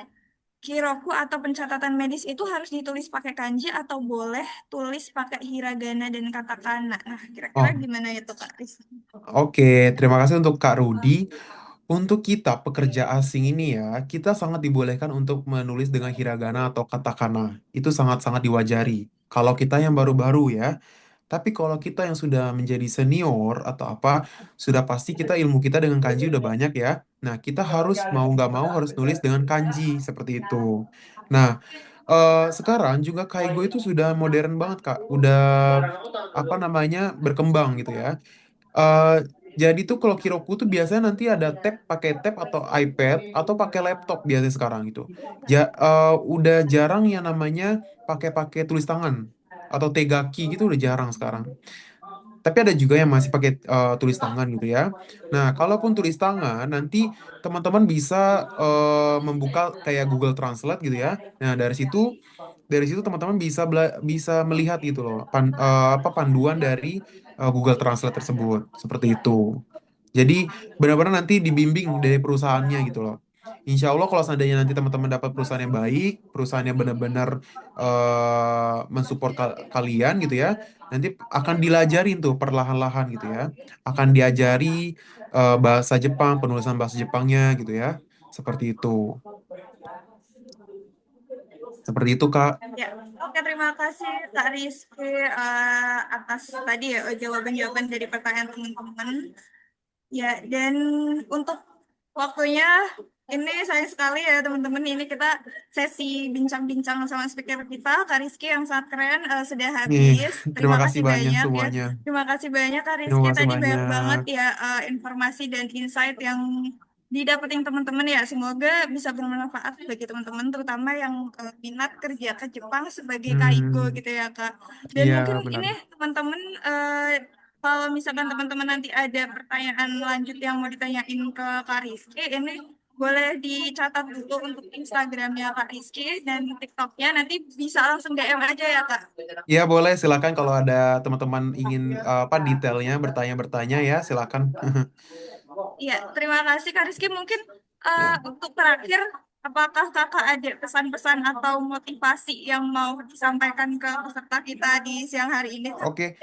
Kiroku atau pencatatan medis itu harus ditulis pakai kanji atau boleh tulis pakai hiragana dan katakana. Nah, kira-kira Oh, gimana itu Kak Ris? oke. Terima kasih untuk Kak Rudi. Untuk kita pekerja asing ini ya, kita sangat dibolehkan untuk menulis dengan hiragana atau katakana. Itu sangat-sangat diwajari. Kalau kita yang baru-baru ya. Tapi kalau kita yang sudah menjadi senior atau apa, sudah pasti kita ilmu kita dengan kanji udah banyak ya. Nah, kita harus mau nggak mau harus nulis dengan kanji seperti itu. Nah, sekarang juga Kaigo itu sudah modern banget Kak. Udah apa namanya berkembang gitu ya. Eh, jadi tuh kalau Kiroku tuh biasanya nanti ada tab pakai tab atau iPad atau pakai laptop biasanya sekarang itu. Udah jarang yang namanya pakai tulis tangan atau tegaki gitu udah jarang sekarang. Tapi ada juga yang masih pakai tulis tangan gitu ya. Nah, kalaupun tulis tangan nanti teman-teman bisa membuka kayak Google Translate gitu ya. Nah, dari situ teman-teman bisa melihat gitu loh apa panduan dari Google Translate tersebut seperti itu. Jadi benar-benar nanti dibimbing dari perusahaannya gitu loh. Insya Allah kalau seandainya nanti teman-teman dapat perusahaan yang baik, perusahaan yang benar-benar mensupport kalian gitu ya, nanti akan dilajarin tuh perlahan-lahan gitu ya, akan diajari bahasa Jepang, penulisan bahasa Jepangnya gitu ya, seperti itu, seperti itu Kak. Ya, oke terima kasih Kak Rizky atas tadi ya jawaban-jawaban dari pertanyaan teman-teman. Ya, dan untuk waktunya ini sayang sekali ya teman-teman ini kita sesi bincang-bincang sama speaker kita Kak Rizky yang sangat keren sudah Nih, habis. terima Terima kasih kasih banyak banyak ya. semuanya. Terima kasih banyak Kak Terima Rizky kasih tadi banyak banget banyak. ya informasi dan insight yang didapetin teman-teman ya. Semoga bisa bermanfaat bagi teman-teman terutama yang minat kerja ke Jepang sebagai kaigo Hmm, gitu ya Kak. Dan iya mungkin benar. ini teman-teman kalau misalkan teman-teman nanti ada pertanyaan lanjut yang mau ditanyain ke Kak Rizky, ini boleh dicatat dulu untuk Instagramnya Kak Rizky dan TikToknya nanti bisa langsung DM aja ya Kak. Ya boleh silakan kalau ada teman-teman ingin apa detailnya bertanya-bertanya ya silakan. Iya, terima kasih Kak Rizky. Mungkin Ya. untuk terakhir, apakah Kakak ada pesan-pesan atau motivasi yang mau disampaikan ke peserta kita di siang hari ini? Oke.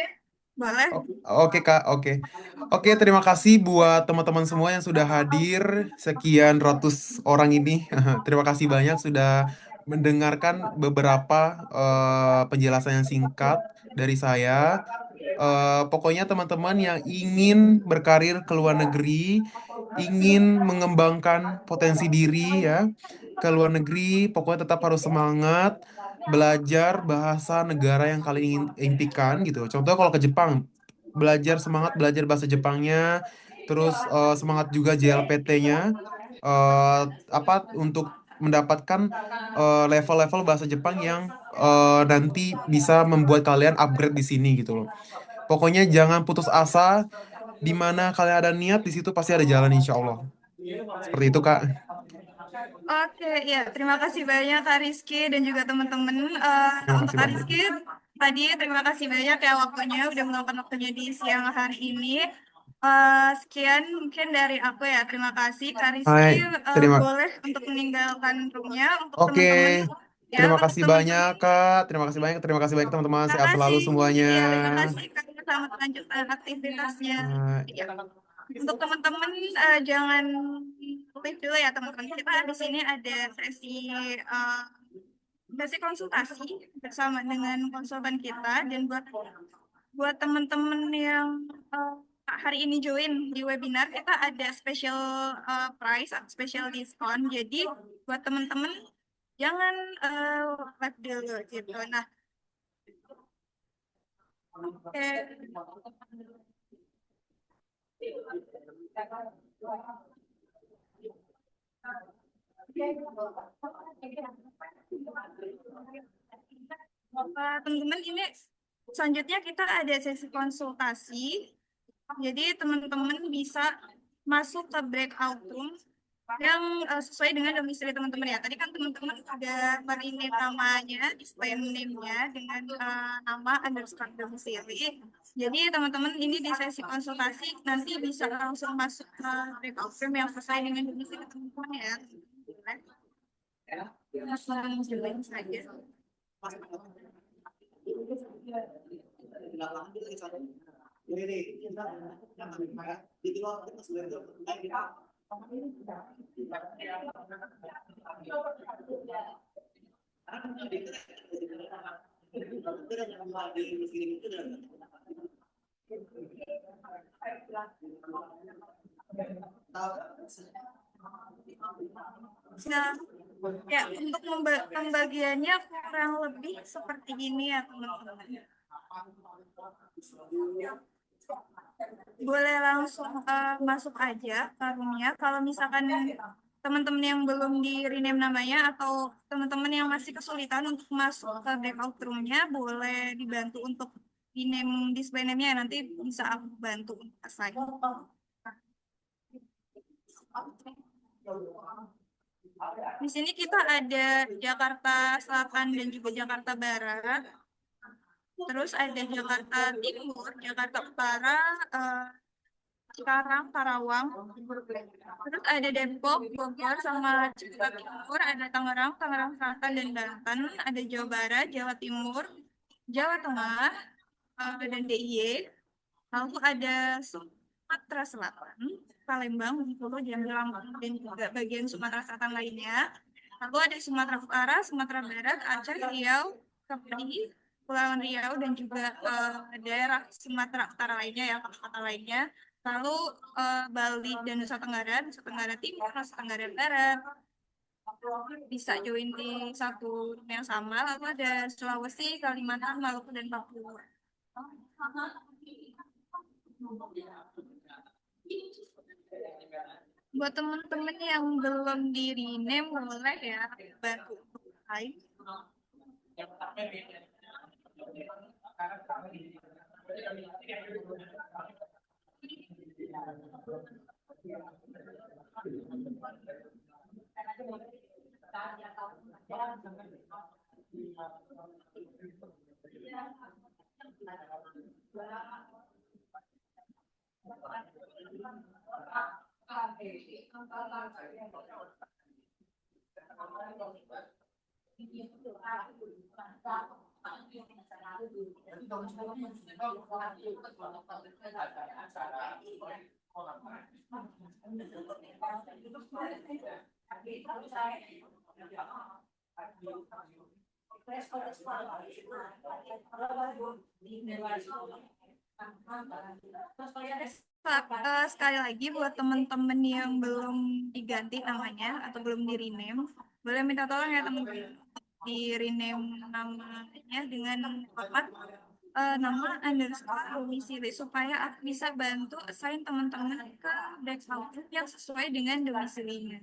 Boleh? Oke Kak, oke. Oke, terima kasih buat teman-teman semua yang sudah hadir sekian ratus orang ini. Terima kasih banyak sudah mendengarkan beberapa penjelasan yang singkat dari saya. Pokoknya teman-teman yang ingin berkarir ke luar negeri, ingin mengembangkan potensi diri ya ke luar negeri, pokoknya tetap harus semangat belajar bahasa negara yang kalian ingin impikan gitu. Contoh kalau ke Jepang, semangat belajar bahasa Jepangnya, terus semangat juga JLPT-nya, apa untuk mendapatkan level-level bahasa Jepang yang nanti bisa membuat kalian upgrade di sini gitu loh. Pokoknya jangan putus asa, di mana kalian ada niat, di situ pasti ada jalan insya Allah. Seperti itu, Kak. Oke, ya terima kasih banyak Kak Rizky dan juga teman-teman. Terima Untuk kasih Kak banyak. Rizky, tadi terima kasih banyak ya waktunya udah meluangkan waktunya di siang hari ini. Sekian mungkin dari aku ya. Terima kasih Kak Rizky. Hai, terima. Boleh untuk meninggalkan roomnya untuk Oke, teman-teman. Ya, terima untuk kasih banyak, teman-teman. Kak. Terima kasih banyak teman-teman. Terima Sehat selalu kasih. semuanya. Ya, terima kasih Kak. Selamat melanjutkan aktivitasnya. Hai. Ya. Untuk teman-teman jangan live dulu ya teman-teman. Kita di sini ada eh, sesi konsultasi bersama dengan konsultan kita dan buat teman-teman yang eh, hari ini join di webinar kita ada special price, special diskon. Jadi buat teman-teman jangan live dulu gitu. Nah, oke. Teman-teman ini selanjutnya kita ada sesi konsultasi. Jadi teman-teman bisa masuk ke breakout room yang sesuai dengan domisili teman-teman ya. Tadi kan teman-teman udah marinate namanya, display name-nya dengan nama underscore domisili. Jadi teman-teman ini di sesi konsultasi nanti bisa langsung masuk ke breakout room yang sesuai dengan domisili teman-teman ya. Langsung join saja. Nah, ya untuk pembagiannya kurang lebih seperti ini ya teman-teman. Boleh langsung masuk aja ke roomnya. Kalau misalkan teman-teman yang belum di rename namanya atau teman-teman yang masih kesulitan untuk masuk ke breakout roomnya, boleh dibantu untuk rename display name-nya. Nanti bisa aku bantu untuk assign. Di sini kita ada Jakarta Selatan dan juga Jakarta Barat. Terus ada Jakarta Timur, Jakarta Utara, Cikarang, Karawang. Terus ada Depok, Bogor, sama Ciputat Timur. Ada Tangerang, Tangerang Selatan, dan Banten. Ada Jawa Barat, Jawa Timur, Jawa Tengah, dan DIY. Lalu ada Sumatera Selatan, Palembang, Bengkulu, Jambi, Lampung, dan juga bagian Sumatera Selatan lainnya. Lalu ada Sumatera Utara, Sumatera Barat, Aceh, Riau, Kepri, Kepulauan Riau, dan juga daerah Sumatera Utara lainnya ya, kota-kota lainnya. Lalu Bali dan Nusa Tenggara Timur, Nusa Tenggara Barat, bisa join di satu room yang sama. Lalu ada Sulawesi, Kalimantan, Maluku, dan Papua. Buat teman-teman yang belum di rename boleh ya bantu untuk lain. Sekali lagi buat teman-teman yang belum diganti namanya atau belum di rename, boleh minta tolong ya teman-teman di rename namanya dengan format nama underscore domisili supaya aku bisa bantu assign teman-teman ke breakout group yang sesuai dengan domisilinya.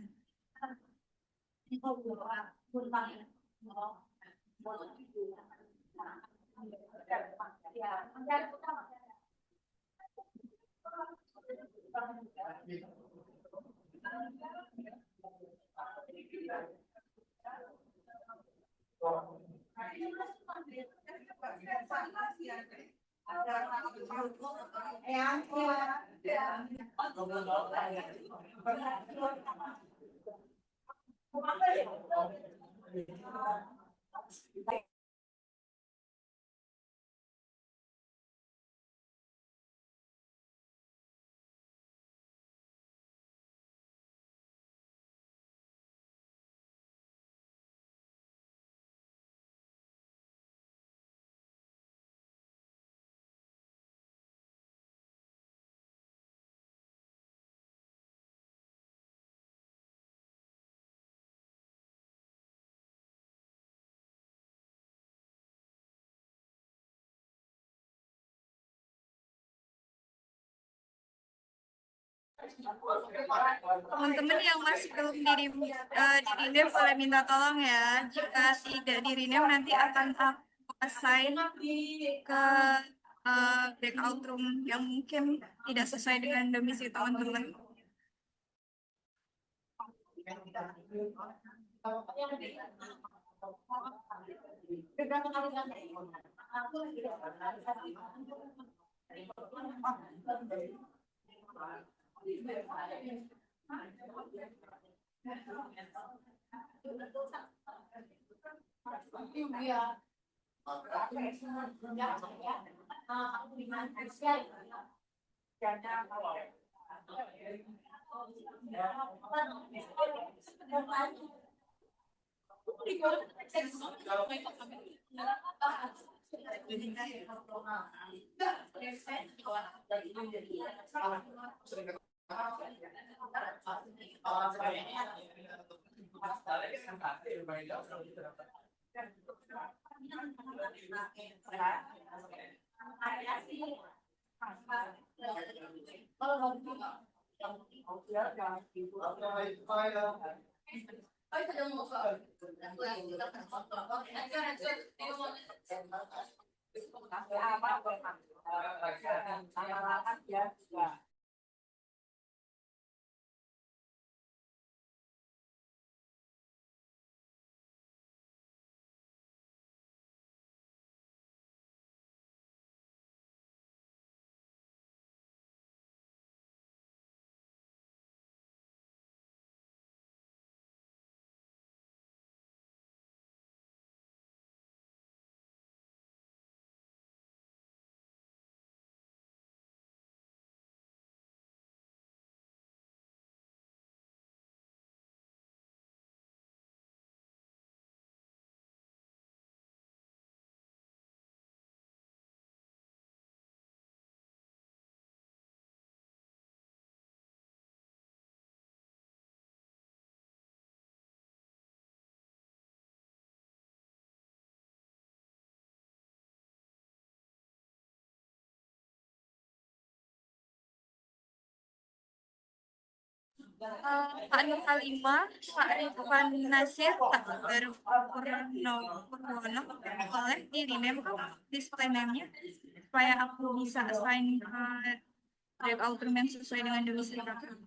Teman-teman yang masih belum di-rename boleh minta tolong ya. Jika tidak di-rename nanti akan aku assign ke breakout room yang mungkin tidak sesuai dengan domisili teman-teman. Pak Nur Halimah, Pak Ridwan Nasir, Pak Baru Purwono oleh di rename display name-nya supaya aku bisa assign drive outline sesuai dengan domisili kakak.